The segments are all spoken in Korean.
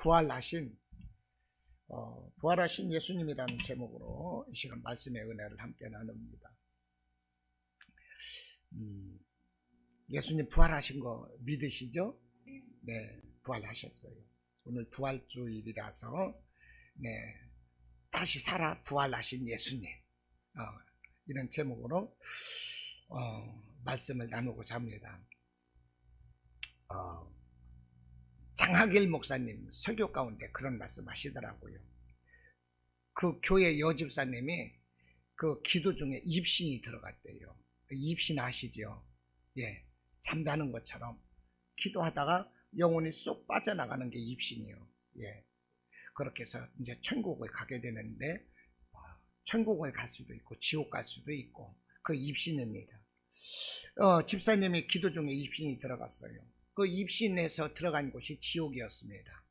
부활하신 부활하신 예수님이라는 제목으로 이 시간 말씀의 은혜를 함께 나눕니다. 예수님 부활하신 거 믿으시죠? 네, 부활하셨어요. 오늘 부활주일이라서 네, 다시 살아 부활하신 예수님, 이런 제목으로 말씀을 나누고자 합니다. 장학일 목사님 설교 가운데 그런 말씀 하시더라고요. 그 교회 여집사님이 그 기도 중에 입신이 들어갔대요. 입신 아시죠? 예, 잠자는 것처럼 기도하다가 영혼이 쏙 빠져나가는 게 입신이요. 예, 그렇게 해서 이제 천국을 가게 되는데, 천국을 갈 수도 있고 지옥 갈 수도 있고, 그 입신입니다. 집사님이 기도 중에 입신이 들어갔어요. 그 입신에서 들어간 곳이 지옥이었습니다.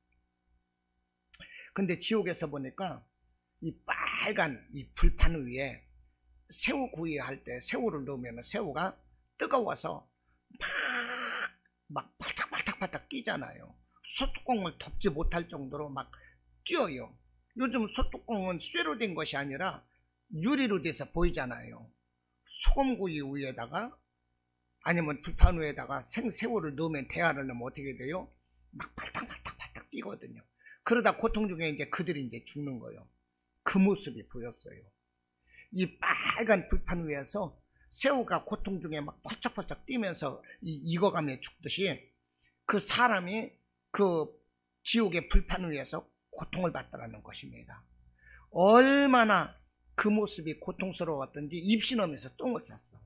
근데 지옥에서 보니까 이 빨간 이 불판 위에 새우구이 할 때 새우를 넣으면 새우가 뜨거워서 막 팔딱팔딱 끼잖아요. 소뚜껑을 덮지 못할 정도로 막 뛰어요. 요즘 소뚜껑은 쇠로 된 것이 아니라 유리로 돼서 보이잖아요. 소금구이 위에다가 아니면 불판 위에다가 생새우를 넣으면, 대하를 넣으면 어떻게 돼요? 막 팔딱팔딱 뛰거든요. 그러다 고통 중에 이제 그들이 이제 죽는 거예요. 그 모습이 보였어요. 이 빨간 불판 위에서 새우가 고통 중에 막 펄쩍펄쩍 뛰면서 익어가며 죽듯이 그 사람이 그 지옥의 불판 위에서 고통을 받더라는 것입니다. 얼마나 그 모습이 고통스러웠던지 입신하면서 똥을 쌌어.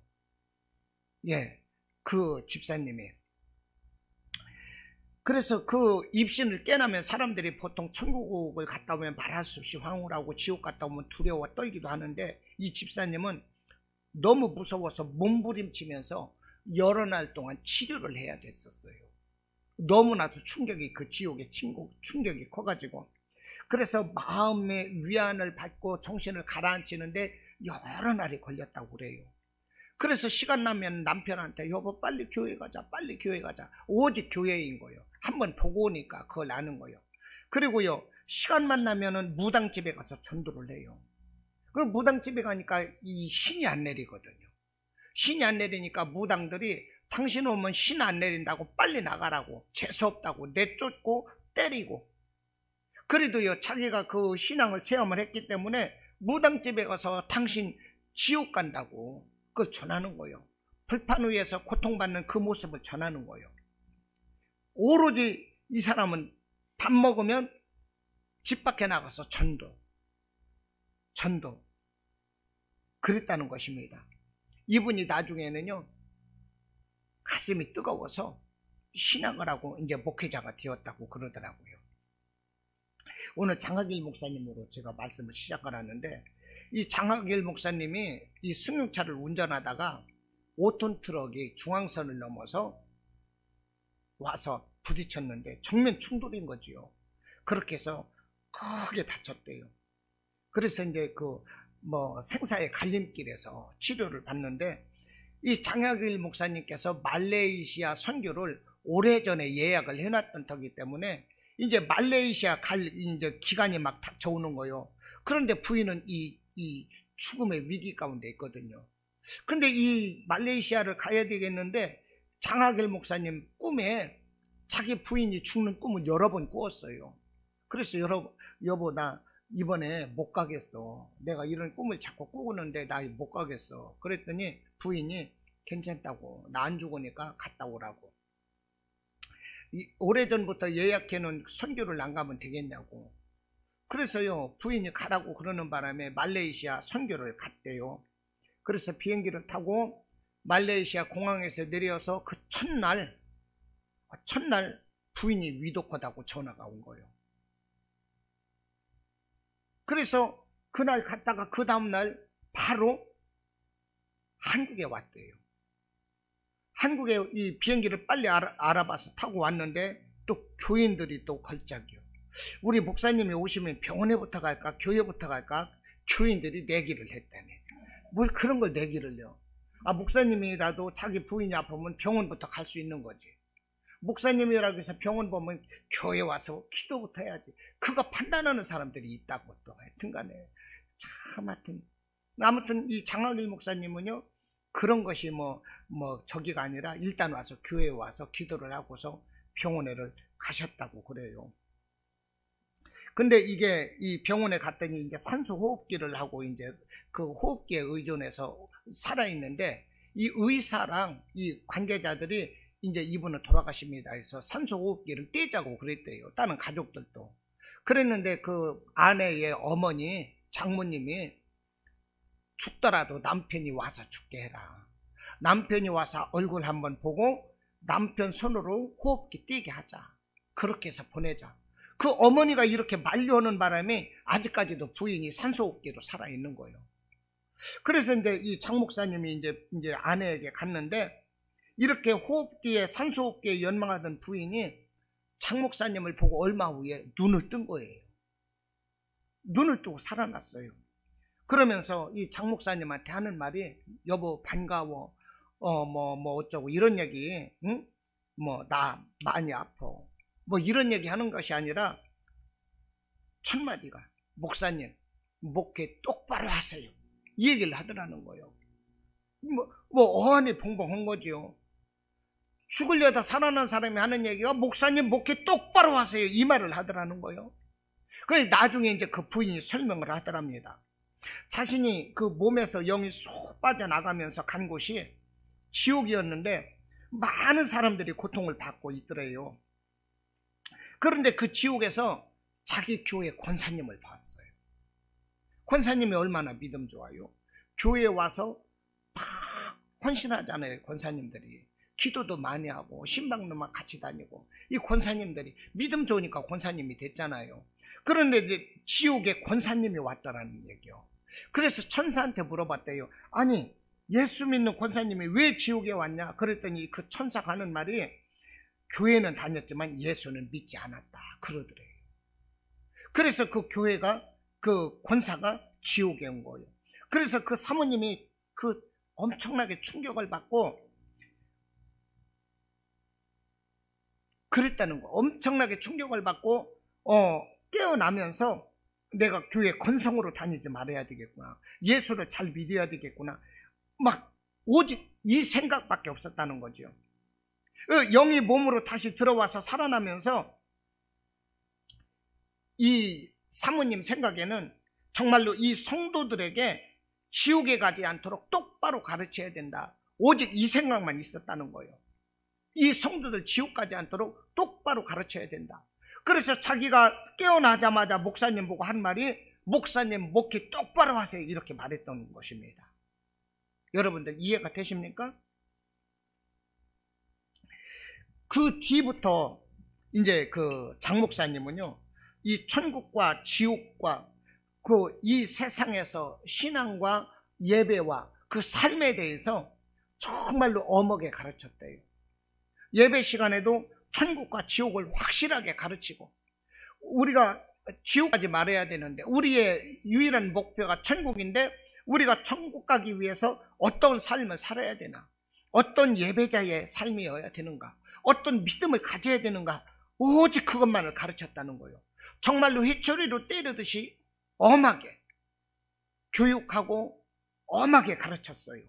예, 그 집사님이. 그래서 그 입신을 깨나면 사람들이 보통 천국을 갔다 오면 말할 수 없이 황홀하고 지옥 갔다 오면 두려워 떨기도 하는데, 이 집사님은 너무 무서워서 몸부림치면서 여러 날 동안 치료를 해야 됐었어요. 너무나도 충격이, 그 지옥의 충격이 커가지고. 그래서 마음의 위안을 받고 정신을 가라앉히는데 여러 날이 걸렸다고 그래요. 그래서 시간 나면 남편한테 여보 빨리 교회 가자, 빨리 교회 가자. 오직 교회인 거예요. 한번 보고 오니까 그걸 아는 거예요. 그리고요, 시간만 나면은 무당집에 가서 전도를 해요. 그럼 무당집에 가니까 이 신이 안 내리거든요. 신이 안 내리니까 무당들이 당신 오면 신 안 내린다고 빨리 나가라고, 재수없다고 내쫓고 때리고. 그래도요, 자기가 그 신앙을 체험을 했기 때문에 무당집에 가서 당신 지옥 간다고 그걸 전하는 거예요. 불판 위에서 고통받는 그 모습을 전하는 거예요. 오로지 이 사람은 밥 먹으면 집 밖에 나가서 전도 그랬다는 것입니다. 이분이 나중에는요, 가슴이 뜨거워서 신앙을 하고 이제 목회자가 되었다고 그러더라고요. 오늘 장학일 목사님으로 제가 말씀을 시작을 하는데, 이 장학일 목사님이 이 승용차를 운전하다가 5톤 트럭이 중앙선을 넘어서 와서 부딪혔는데 정면 충돌인 거지요. 그렇게 해서 크게 다쳤대요. 그래서 이제 생사의 갈림길에서 치료를 받는데, 이 장학일 목사님께서 말레이시아 선교를 오래전에 예약을 해놨던 터기 때문에 이제 말레이시아 갈 이제 기간이 막 닥쳐오는 거예요. 그런데 부인은 이 죽음의 위기 가운데 있거든요. 근데 이 말레이시아를 가야 되겠는데, 장학일 목사님 꿈에 자기 부인이 죽는 꿈을 여러 번 꾸었어요. 그래서 여보 나 이번에 못 가겠어. 내가 이런 꿈을 자꾸 꾸는데 나 못 가겠어. 그랬더니 부인이 괜찮다고, 나 안 죽으니까 갔다 오라고. 오래전부터 예약해놓은 선교를 안 가면 되겠냐고. 그래서요, 부인이 가라고 그러는 바람에 말레이시아 선교를 갔대요. 그래서 비행기를 타고 말레이시아 공항에서 내려서 그 첫날 부인이 위독하다고 전화가 온 거예요. 그래서 그날 갔다가 그 다음날 바로 한국에 왔대요. 한국에 이 비행기를 빨리 알아봐서 타고 왔는데 또 교인들이 또 걸작이요. 우리 목사님이 오시면 병원에부터 갈까 교회부터 갈까, 교인들이 내기를 했다네. 뭘 그런 걸 내기를요. 목사님이라도 자기 부인이 아프면 병원부터 갈 수 있는 거지. 목사님이라고 해서 병원 보면 교회 와서 기도부터 해야지. 그거 판단하는 사람들이 있다고 또 하여튼 간에. 참 아무튼 이 장학일 목사님은요, 그런 것이 저기가 아니라 일단 와서 교회에 와서 기도를 하고서 병원에를 가셨다고 그래요. 근데 이게 이 병원에 갔더니 이제 산소 호흡기를 하고 이제 그 호흡기에 의존해서 살아있는데, 이 의사랑 이 관계자들이 이제 이분은 돌아가십니다 해서 산소 호흡기를 떼자고 그랬대요. 다른 가족들도. 그랬는데 그 아내의 어머니, 장모님이 죽더라도 남편이 와서 죽게 해라. 남편이 와서 얼굴 한번 보고 남편 손으로 호흡기 떼게 하자. 그렇게 해서 보내자. 그 어머니가 이렇게 만류하는 바람에 아직까지도 부인이 산소호흡기로 살아있는 거예요. 그래서 이제 이 장 목사님이 이제 아내에게 갔는데, 이렇게 호흡기에 산소호흡기에 연망하던 부인이 장 목사님을 보고 얼마 후에 눈을 뜬 거예요. 눈을 뜨고 살아났어요. 그러면서 이 장 목사님한테 하는 말이, 여보 반가워, 어쩌고 이런 얘기, 응? 나 많이 아파, 이런 얘기 하는 것이 아니라 첫 마디가, 목사님 목회 똑바로 하세요, 이 얘기를 하더라는 거예요. 어안이 벙벙한 거죠. 죽으려다 살아난 사람이 하는 얘기가 목사님 목회 똑바로 하세요, 이 말을 하더라는 거예요. 그래서 나중에 이제 그 부인이 설명을 하더랍니다. 자신이 그 몸에서 영이 쏙 빠져나가면서 간 곳이 지옥이었는데 많은 사람들이 고통을 받고 있더래요. 그런데 그 지옥에서 자기 교회 권사님을 봤어요. 권사님이 얼마나 믿음 좋아요. 교회에 와서 막 헌신하잖아요. 권사님들이 기도도 많이 하고 신방로만 같이 다니고, 이 권사님들이 믿음 좋으니까 권사님이 됐잖아요. 그런데 이제 지옥에 권사님이 왔다라는 얘기요. 그래서 천사한테 물어봤대요. 아니, 예수 믿는 권사님이 왜 지옥에 왔냐? 그랬더니 그 천사가 하는 말이, 교회는 다녔지만 예수는 믿지 않았다 그러더래요. 그래서 그 교회가, 그 권사가 지옥에 온 거예요. 그래서 그 사모님이 그 엄청나게 충격을 받고 그랬다는 거. 엄청나게 충격을 받고 깨어나면서 내가 교회 건성으로 다니지 말아야 되겠구나, 예수를 잘 믿어야 되겠구나, 막 오직 이 생각밖에 없었다는 거죠. 영이 몸으로 다시 들어와서 살아나면서 이 사모님 생각에는 정말로 이 성도들에게 지옥에 가지 않도록 똑바로 가르쳐야 된다, 오직 이 생각만 있었다는 거예요. 이 성도들 지옥 가지 않도록 똑바로 가르쳐야 된다. 그래서 자기가 깨어나자마자 목사님 보고 한 말이, 목사님 목회 똑바로 하세요, 이렇게 말했던 것입니다. 여러분들 이해가 되십니까? 그 뒤부터 이제 그 장 목사님은요, 이 천국과 지옥과 그 이 세상에서 신앙과 예배와 그 삶에 대해서 정말로 엄하게 가르쳤대요. 예배 시간에도 천국과 지옥을 확실하게 가르치고, 우리가 지옥 가지 말아야 되는데 우리의 유일한 목표가 천국인데, 우리가 천국 가기 위해서 어떤 삶을 살아야 되나, 어떤 예배자의 삶이어야 되는가, 어떤 믿음을 가져야 되는가, 오직 그것만을 가르쳤다는 거예요. 정말로 회초리로 때리듯이 엄하게 교육하고 엄하게 가르쳤어요.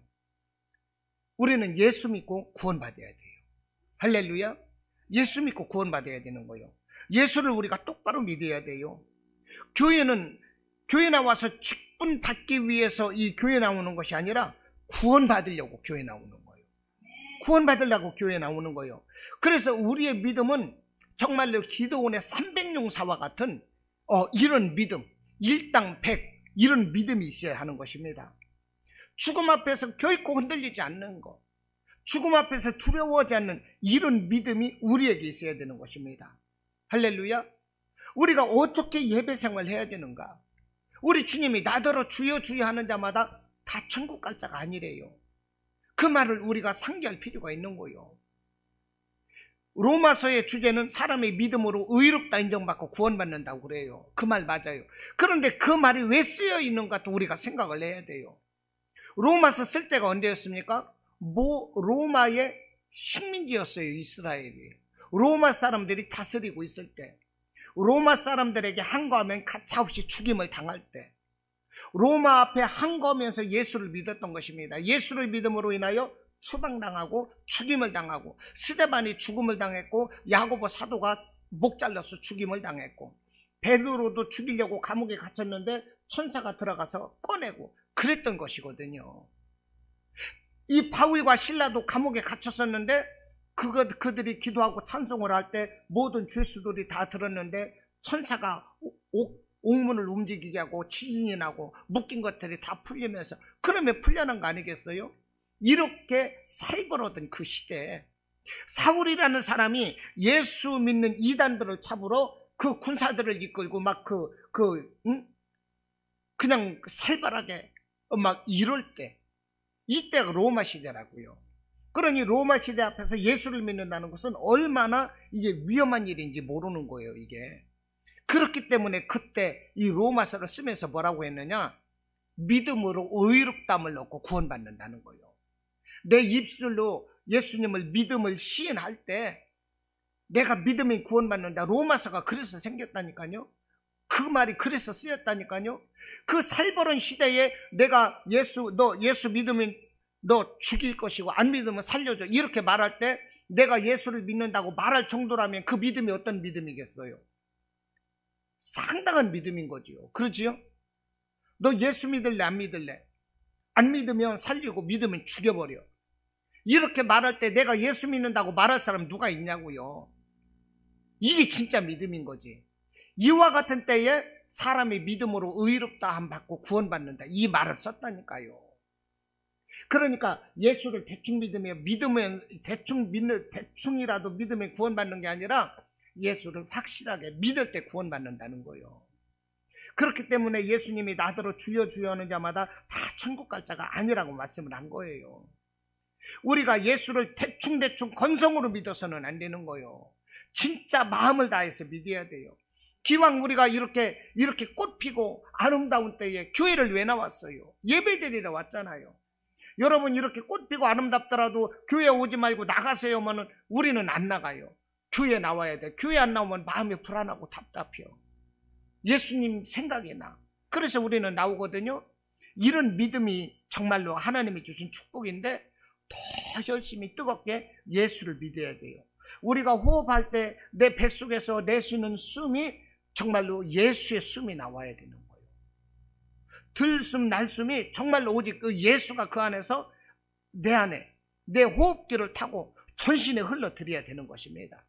우리는 예수 믿고 구원받아야 돼요. 할렐루야. 예수 믿고 구원받아야 되는 거예요. 예수를 우리가 똑바로 믿어야 돼요. 교회 나와서 직분 받기 위해서 이 교회 나오는 것이 아니라 구원받으려고 교회 나오는 거예요. 구원받으려고 교회 나오는 거예요. 그래서 우리의 믿음은 정말로 기도원의 300용사와 같은 이런 믿음, 일당 100, 이런 믿음이 있어야 하는 것입니다. 죽음 앞에서 결코 흔들리지 않는 것, 죽음 앞에서 두려워하지 않는 이런 믿음이 우리에게 있어야 되는 것입니다. 할렐루야. 우리가 어떻게 예배 생활을 해야 되는가? 우리 주님이 나더러 주여 주여 하는 자마다 다 천국 갈 자가 아니래요. 그 말을 우리가 상기할 필요가 있는 거예요. 로마서의 주제는 사람의 믿음으로 의롭다 인정받고 구원받는다고 그래요. 그 말 맞아요. 그런데 그 말이 왜 쓰여 있는가 또 우리가 생각을 해야 돼요. 로마서 쓸 때가 언제였습니까? 로마의 식민지였어요, 이스라엘이. 로마 사람들이 다스리고 있을 때, 로마 사람들에게 항거하면 가차없이 죽임을 당할 때, 로마 앞에 항거하면서 예수를 믿었던 것입니다. 예수를 믿음으로 인하여 추방당하고 죽임을 당하고, 스데반이 죽음을 당했고, 야고보 사도가 목 잘려서 죽임을 당했고, 베드로도 죽이려고 감옥에 갇혔는데 천사가 들어가서 꺼내고 그랬던 것이거든요. 이 바울과 실라도 감옥에 갇혔었는데 그들이 기도하고 찬송을 할 때 모든 죄수들이 다 들었는데 천사가 옥문을 움직이게 하고 지진이 나고 묶인 것들이 다 풀리면서, 그러면 풀려난 거 아니겠어요? 이렇게 살벌하던 그 시대에 사울이라는 사람이 예수 믿는 이단들을 잡으러 그 군사들을 이끌고 막 그냥 살벌하게 막 이럴 때, 이때가 로마 시대라고요. 그러니 로마 시대 앞에서 예수를 믿는다는 것은 얼마나 이게 위험한 일인지 모르는 거예요, 이게. 그렇기 때문에 그때 이 로마서를 쓰면서 뭐라고 했느냐? 믿음으로 의롭다함을 얻고 구원받는다는 거예요. 내 입술로 예수님을 믿음을 시인할 때 내가 믿음이 구원받는다. 로마서가 그래서 생겼다니까요. 그 말이 그래서 쓰였다니까요. 그 살벌한 시대에 내가 너 예수 믿으면 너 죽일 것이고 안 믿으면 살려줘, 이렇게 말할 때 내가 예수를 믿는다고 말할 정도라면 그 믿음이 어떤 믿음이겠어요? 상당한 믿음인 거지요. 그렇지요? 너 예수 믿을래 안 믿을래? 안 믿으면 살리고 믿으면 죽여버려. 이렇게 말할 때 내가 예수 믿는다고 말할 사람 누가 있냐고요. 이게 진짜 믿음인 거지. 이와 같은 때에 사람이 믿음으로 의롭다함 받고 구원받는다, 이 말을 썼다니까요. 그러니까 예수를 대충 믿으면 대충이라도 믿으면 구원받는 게 아니라 예수를 확실하게 믿을 때 구원받는다는 거예요. 그렇기 때문에 예수님이 나더러 주여 주여 하는 자마다 다 천국 갈 자가 아니라고 말씀을 한 거예요. 우리가 예수를 대충 건성으로 믿어서는 안 되는 거예요. 진짜 마음을 다해서 믿어야 돼요. 기왕 우리가 이렇게 꽃피고 아름다운 때에 교회를 왜 나왔어요? 예배드리러 왔잖아요. 여러분, 이렇게 꽃피고 아름답더라도 교회 오지 말고 나가세요 하면 우리는 안 나가요. 교회 나와야 돼. 교회 안 나오면 마음이 불안하고 답답해요. 예수님 생각이 나. 그래서 우리는 나오거든요. 이런 믿음이 정말로 하나님이 주신 축복인데 더 열심히 뜨겁게 예수를 믿어야 돼요. 우리가 호흡할 때 내 뱃속에서 내쉬는 숨이 정말로 예수의 숨이 나와야 되는 거예요. 들숨 날숨이 정말로 오직 그 예수가 그 안에서 내 안에 내 호흡기를 타고 전신에 흘러들여야 되는 것입니다.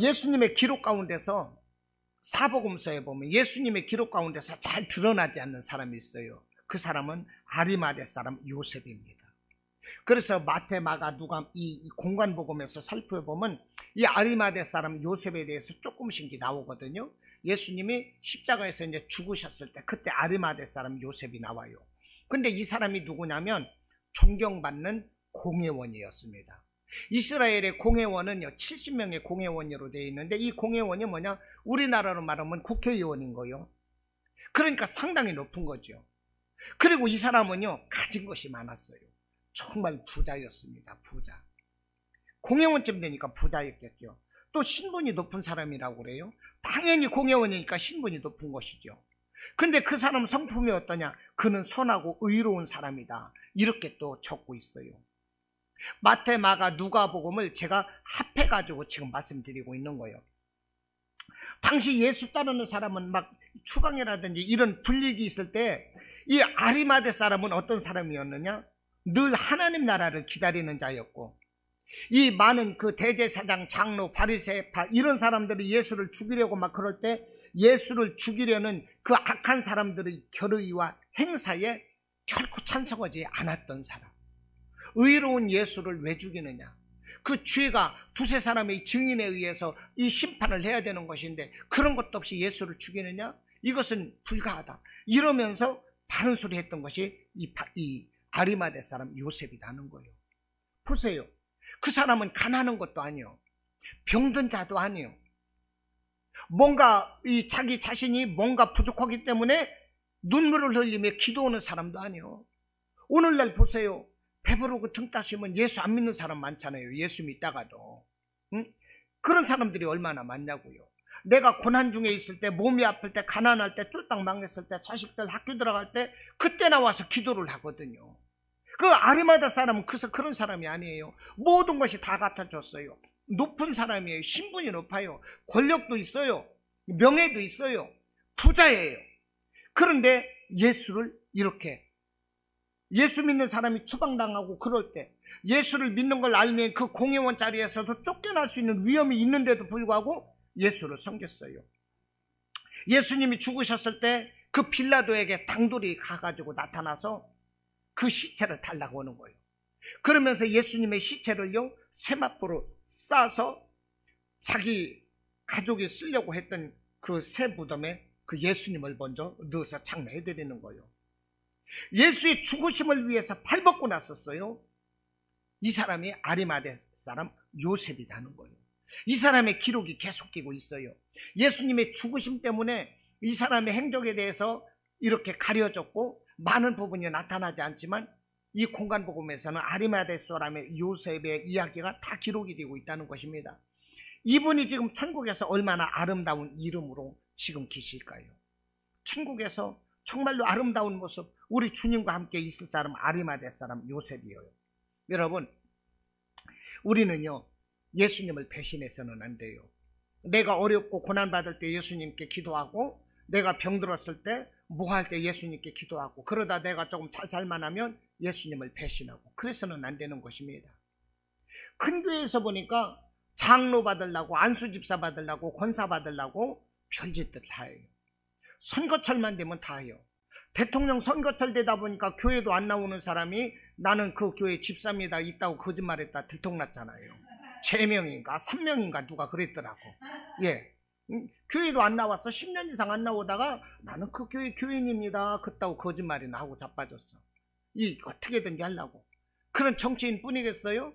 예수님의 기록 가운데서 사복음서에 보면 예수님의 기록 가운데서 잘 드러나지 않는 사람이 있어요. 그 사람은 아리마대 사람 요셉입니다. 그래서 마태, 마가, 누가 이 공관복음에서 살펴보면 이 아리마대 사람 요셉에 대해서 조금씩 나오거든요. 예수님이 십자가에서 이제 죽으셨을 때 그때 아리마대 사람 요셉이 나와요. 근데 이 사람이 누구냐면 존경받는 공회원이었습니다. 이스라엘의 공회원은요 70명의 공회원으로 되어 있는데, 이 공회원이 뭐냐, 우리나라로 말하면 국회의원인 거예요. 그러니까 상당히 높은 거죠. 그리고 이 사람은요 가진 것이 많았어요. 정말 부자였습니다. 부자. 공회원쯤 되니까 부자였겠죠. 또 신분이 높은 사람이라고 그래요. 당연히 공회원이니까 신분이 높은 것이죠. 근데 그 사람 성품이 어떠냐? 그는 선하고 의로운 사람이다, 이렇게 또 적고 있어요. 마태, 마가, 누가복음을 제가 합해가지고 지금 말씀드리고 있는 거예요. 당시 예수 따르는 사람은 막 추방이라든지 이런 불이익이 있을 때 이 아리마대 사람은 어떤 사람이었느냐? 늘 하나님 나라를 기다리는 자였고, 이 많은 그 대제사장, 장로, 바리새파 이런 사람들이 예수를 죽이려고 막 그럴 때 예수를 죽이려는 그 악한 사람들의 결의와 행사에 결코 찬성하지 않았던 사람. 의로운 예수를 왜 죽이느냐? 그 죄가 두세 사람의 증인에 의해서 이 심판을 해야 되는 것인데 그런 것도 없이 예수를 죽이느냐? 이것은 불가하다, 이러면서 바른 소리 했던 것이 이 아리마대 사람 요셉이라는 거예요. 보세요. 그 사람은 가난한 것도 아니요, 병든 자도 아니요, 뭔가 자기 자신이 뭔가 부족하기 때문에 눈물을 흘리며 기도하는 사람도 아니요. 오늘날 보세요. 배부르고 등 따시면 예수 안 믿는 사람 많잖아요. 예수 믿다가도. 응? 그런 사람들이 얼마나 많냐고요. 내가 고난 중에 있을 때, 몸이 아플 때, 가난할 때, 쫄딱 망했을 때, 자식들 학교 들어갈 때 그때 나와서 기도를 하거든요. 그 아리마다 사람은 그런 사람이 아니에요. 모든 것이 다 갖다줬어요. 높은 사람이에요. 신분이 높아요. 권력도 있어요. 명예도 있어요. 부자예요. 그런데 예수를 이렇게, 예수 믿는 사람이 추방당하고 그럴 때, 예수를 믿는 걸 알면 그 공회원 자리에서도 쫓겨날 수 있는 위험이 있는데도 불구하고 예수를 섬겼어요. 예수님이 죽으셨을 때 그 빌라도에게 당돌이 가가지고 나타나서 그 시체를 달라고 하는 거예요. 그러면서 예수님의 시체를요, 세마포로 싸서 자기 가족이 쓰려고 했던 그 새 무덤에 그 예수님을 먼저 넣어서 장례해드리는 거예요. 예수의 죽으심을 위해서 발벗고 났었어요. 이 사람이 아리마대 사람 요셉이라는 거예요. 이 사람의 기록이 계속 끼고 있어요. 예수님의 죽으심 때문에 이 사람의 행적에 대해서 이렇게 가려졌고 많은 부분이 나타나지 않지만 이 공간복음에서는 아리마대 사람의 요셉의 이야기가 다 기록이 되고 있다는 것입니다. 이분이 지금 천국에서 얼마나 아름다운 이름으로 지금 계실까요? 천국에서 정말로 아름다운 모습, 우리 주님과 함께 있을 사람 아리마대 사람 요셉이에요. 여러분, 우리는요 예수님을 배신해서는 안 돼요. 내가 어렵고 고난받을 때 예수님께 기도하고, 내가 병들었을 때 뭐 할 때 예수님께 기도하고, 그러다 내가 조금 잘 살만하면 예수님을 배신하고, 그래서는 안 되는 것입니다. 큰 교회에서 보니까 장로 받으려고, 안수집사 받으려고, 권사 받으려고 별짓들 다 해요. 선거철만 되면 다 해요. 대통령 선거철 되다 보니까 교회도 안 나오는 사람이 나는 그 교회 집사입니다 있다고 거짓말했다 들통났잖아요. 3명인가 3명인가 누가 그랬더라고. 예, 교회도 안 나왔어. 10년 이상 안 나오다가 나는 그 교회 교인입니다 그따고 거짓말이나 하고 자빠졌어. 이 어떻게든지 하려고. 그런 정치인 뿐이겠어요?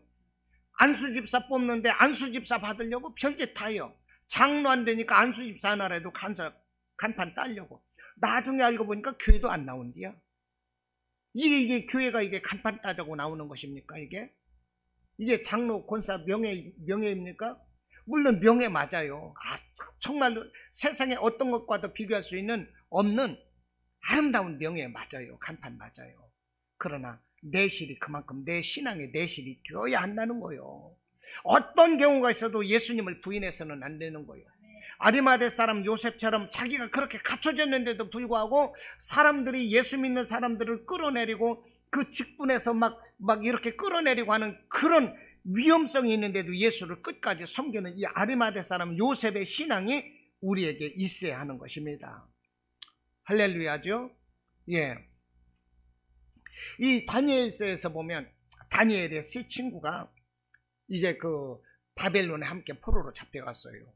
안수집사 뽑는데 안수집사 받으려고 별짓 다 해요. 장로 안 되니까 안수집사 하나라도 간판 따려고. 나중에 알고 보니까 교회도 안 나온디야. 이게 교회가 이게 간판 따자고 나오는 것입니까? 이게 장로 권사 명예입니까? 물론 명예 맞아요. 정말로 세상에 어떤 것과도 비교할 수 있는 없는 아름다운 명예 맞아요. 간판 맞아요. 그러나 내실이, 그만큼 내 신앙의 내실이 되어야 한다는 거예요. 어떤 경우가 있어도 예수님을 부인해서는 안 되는 거예요. 아리마대 사람 요셉처럼 자기가 그렇게 갖춰졌는데도 불구하고 사람들이, 예수 믿는 사람들을 끌어내리고 그 직분에서 막 이렇게 끌어내리고 하는 그런 위험성이 있는데도 예수를 끝까지 섬기는 이 아리마대 사람 요셉의 신앙이 우리에게 있어야 하는 것입니다. 할렐루야죠? 예. 이 다니엘서에서 보면 다니엘의 세 친구가 이제 그 바벨론에 함께 포로로 잡혀갔어요.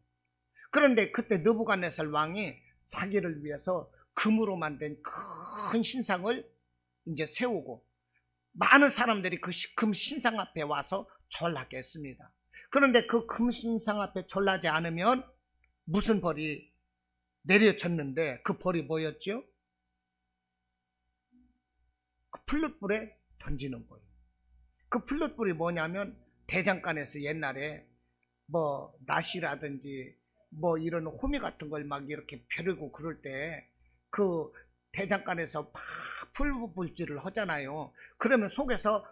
그런데 그때 느부갓네살 왕이 자기를 위해서 금으로 만든 큰 신상을 이제 세우고 많은 사람들이 그 금 신상 앞에 와서 절하게 했습니다. 그런데 그 금 신상 앞에 절하지 않으면 무슨 벌이 내려졌는데, 그 벌이 뭐였죠? 그 플룻불에 던지는 거예요. 그 플룻불이 뭐냐면 대장간에서 옛날에 뭐 낫이라든지 뭐 이런 호미 같은 걸 막 이렇게 벼르고 그럴 때 그 대장간에서 막 풀불질을 하잖아요. 그러면 속에서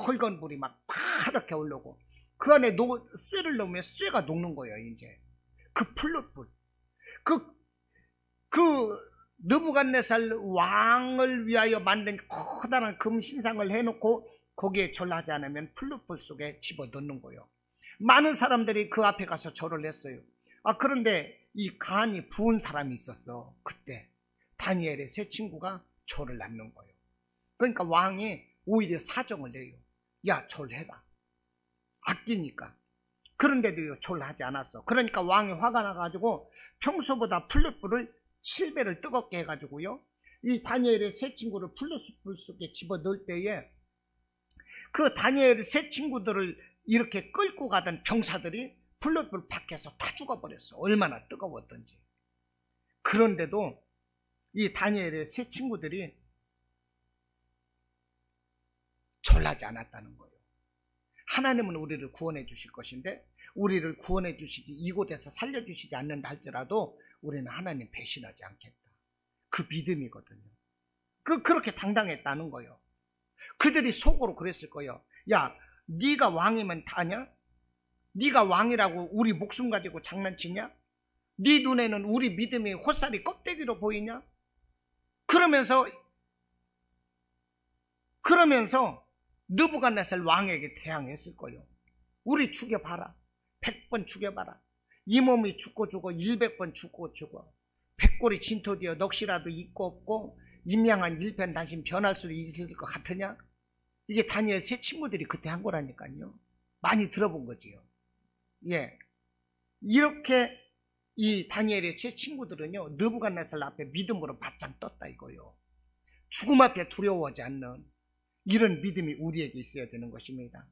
붉은 불이 막 파랗게 올라오고 그 안에 쇠를 넣으면 쇠가 녹는 거예요. 이제 그 플룻불, 그 느부갓네살 왕을 위하여 만든 커다란 금 신상을 해놓고 거기에 절하지 않으면 플룻불 속에 집어넣는 거예요. 많은 사람들이 그 앞에 가서 절을 했어요. 그런데 이 간이 부은 사람이 있었어. 그때 다니엘의 세 친구가 절을 낳는 거예요. 그러니까 왕이 오히려 사정을 내요. 야, 절해라. 아끼니까. 그런데도 절하지 않았어. 그러니까 왕이 화가 나가지고 평소보다 플룻불을 7배를 뜨겁게 해가지고요, 이 다니엘의 세 친구를 플룻불 속에 집어넣을 때에 그 다니엘의 세 친구들을 이렇게 끌고 가던 병사들이 플룻불 밖에서 다 죽어버렸어. 얼마나 뜨거웠던지. 그런데도 이 다니엘의 세 친구들이 졸라지 않았다는 거예요. 하나님은 우리를 구원해 주실 것인데 우리를 구원해 주시지 이곳에서 살려주시지 않는다 할지라도 우리는 하나님 배신하지 않겠다. 그 믿음이거든요. 그렇게 당당했다는 거예요. 그들이 속으로 그랬을 거예요. 야, 네가 왕이면 다냐? 네가 왕이라고 우리 목숨 가지고 장난치냐? 네 눈에는 우리 믿음이 헛살이 껍데기로 보이냐? 그러면서 느부갓네살 왕에게 대항했을 거예요. 우리 죽여봐라. 100번 죽여봐라. 이 몸이 죽고 죽어 100번 죽고 죽어. 백골이 진토되어 넋이라도 있고 없고 임양한 일편단심 변할 수 있을 것 같으냐? 이게 다니엘 세 친구들이 그때 한 거라니까요. 많이 들어본 거지요. 예, 이렇게 이 다니엘의 세 친구들은요 느부갓네살 앞에 믿음으로 바짝 떴다 이거요. 죽음 앞에 두려워하지 않는 이런 믿음이 우리에게 있어야 되는 것입니다.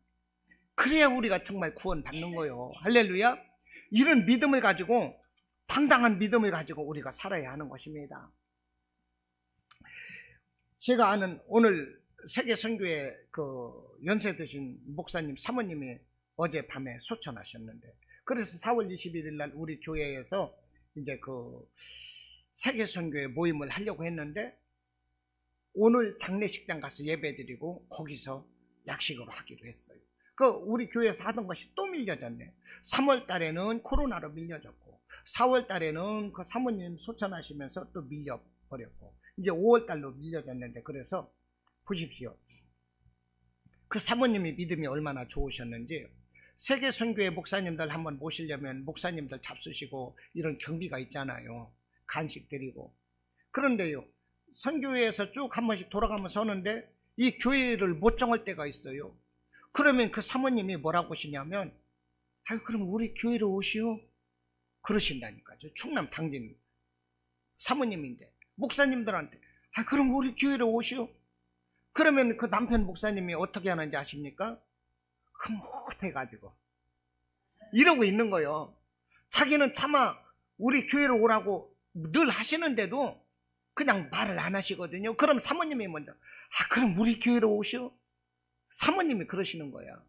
그래야 우리가 정말 구원 받는 거요. 할렐루야. 이런 믿음을 가지고 당당한 믿음을 가지고 우리가 살아야 하는 것입니다. 제가 아는 오늘 세계선교회 그 연세 드신 목사님 사모님이 어젯밤에 소천하셨는데 그래서 4월 21일 날 우리 교회에서 이제 그 세계선교회 모임을 하려고 했는데 오늘 장례식장 가서 예배드리고 거기서 약식으로 하기로 했어요. 그 우리 교회에서 하던 것이 또 밀려졌네. 3월 달에는 코로나로 밀려졌고 4월 달에는 그 사모님 소천하시면서 또 밀려버렸고 이제 5월 달로 밀려졌는데 그래서 보십시오. 그 사모님이 믿음이 얼마나 좋으셨는지 세계선교회 목사님들 한번 모시려면 목사님들 잡수시고 이런 경비가 있잖아요. 간식 드리고. 그런데요. 선교회에서 쭉 한 번씩 돌아가면서 하는데 이 교회를 못 정할 때가 있어요. 그러면 그 사모님이 뭐라고 하시냐면 아유 그럼 우리 교회로 오시오 그러신다니까요. 충남 당진 사모님인데 목사님들한테 아 그럼 우리 교회로 오시오. 그러면 그 남편 목사님이 어떻게 하는지 아십니까? 흐뭇해가지고 이러고 있는 거예요. 자기는 차마 우리 교회로 오라고 늘 하시는데도 그냥 말을 안 하시거든요. 그럼 사모님이 먼저 아 그럼 우리 교회로 오시오. 사모님이 그러시는 거야.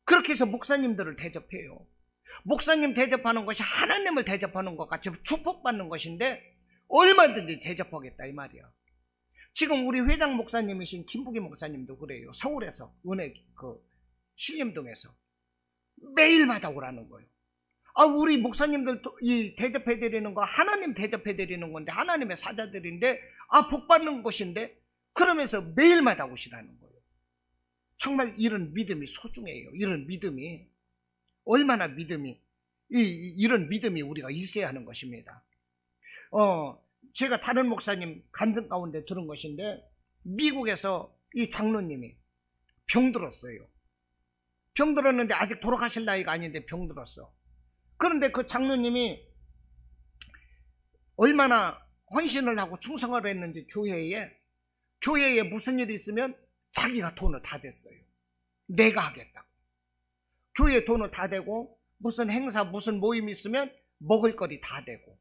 그렇게 해서 목사님들을 대접해요. 목사님 대접하는 것이 하나님을 대접하는 것 같이 축복받는 것인데 얼마든지 대접하겠다 이 말이야. 지금 우리 회장 목사님이신 김부기 목사님도 그래요. 서울에서 은혜 그 신림동에서 매일마다 오라는 거예요. 아 우리 목사님들 이 대접해드리는 거 하나님 대접해드리는 건데 하나님의 사자들인데 아 복받는 것인데 그러면서 매일마다 오시라는 거예요. 정말 이런 믿음이 소중해요. 이런 믿음이 얼마나 믿음이 이런 믿음이 우리가 있어야 하는 것입니다. 제가 다른 목사님 간증 가운데 들은 것인데 미국에서 이 장로님이 병들었어요. 병들었는데 아직 돌아가실 나이가 아닌데 병들었어. 그런데 그 장로님이 얼마나 헌신을 하고 충성을 했는지 교회에 무슨 일이 있으면 자기가 돈을 다 댔어요. 내가 하겠다고. 교회에 돈을 다 대고 무슨 행사 무슨 모임이 있으면 먹을 거리 다 대고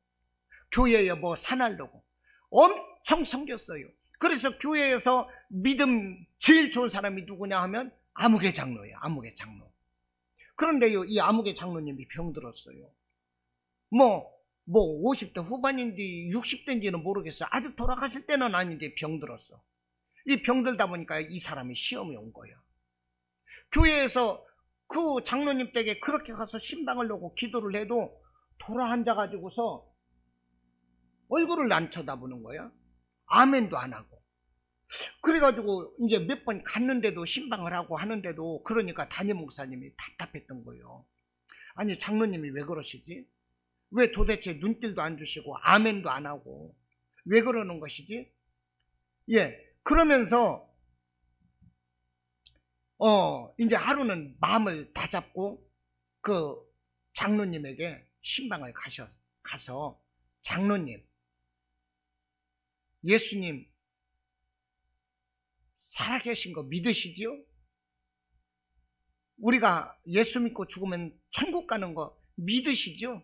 교회에 뭐 사날르고 엄청 섬겼어요. 그래서 교회에서 믿음 제일 좋은 사람이 누구냐 하면 아무개 장로예요. 아무개 장로. 그런데요 이 아무개 장로님이 병들었어요. 뭐 50대 후반인지 60대인지는 모르겠어요. 아직 돌아가실 때는 아닌데 병들었어. 이 병들다 보니까 이 사람이 시험이 온 거예요. 교회에서 그 장로님 댁에 그렇게 가서 신방을 놓고 기도를 해도 돌아앉아가지고서 얼굴을 안 쳐다보는 거야. 아멘도 안 하고. 그래가지고 이제 몇 번 갔는데도 신방을 하고 하는데도 그러니까 담임 목사님이 답답했던 거예요. 아니 장로님이 왜 그러시지? 왜 도대체 눈길도 안 주시고 아멘도 안 하고 왜 그러는 것이지? 예, 그러면서 이제 하루는 마음을 다잡고 그 장로님에게 신방을 가서 장로님, 예수님 살아계신 거 믿으시지요? 우리가 예수 믿고 죽으면 천국 가는 거 믿으시죠?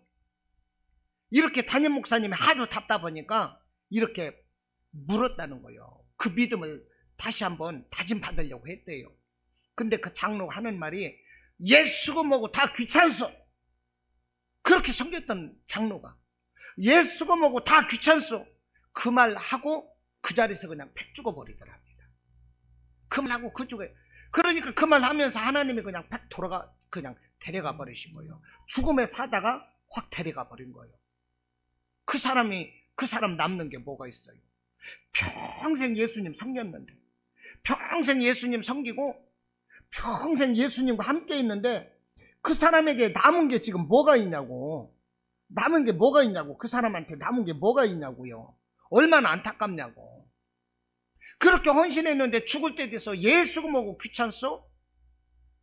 이렇게 담임 목사님이 하도 답답하니까 이렇게 물었다는 거예요. 그 믿음을 다시 한번 다짐 받으려고 했대요. 근데 그 장로가 하는 말이 예수고 뭐고 다 귀찮소. 그렇게 섬겼던 장로가 예수고 뭐고 다 귀찮소. 그 말하고 그 자리에서 그냥 팩 죽어버리더랍니다. 그 말하고 그 죽어요. 그러니까 그 말하면서 하나님이 그냥 팍 그냥 데려가 버리신 거예요. 죽음의 사자가 확 데려가 버린 거예요. 그 사람 남는 게 뭐가 있어요? 평생 예수님 섬겼는데, 평생 예수님 섬기고 평생 예수님과 함께 있는데 그 사람에게 남은 게 지금 뭐가 있냐고. 남은 게 뭐가 있냐고. 그 사람한테 남은 게 뭐가 있냐고요. 얼마나 안타깝냐고. 그렇게 헌신했는데 죽을 때 돼서 예수고 뭐고 귀찮소?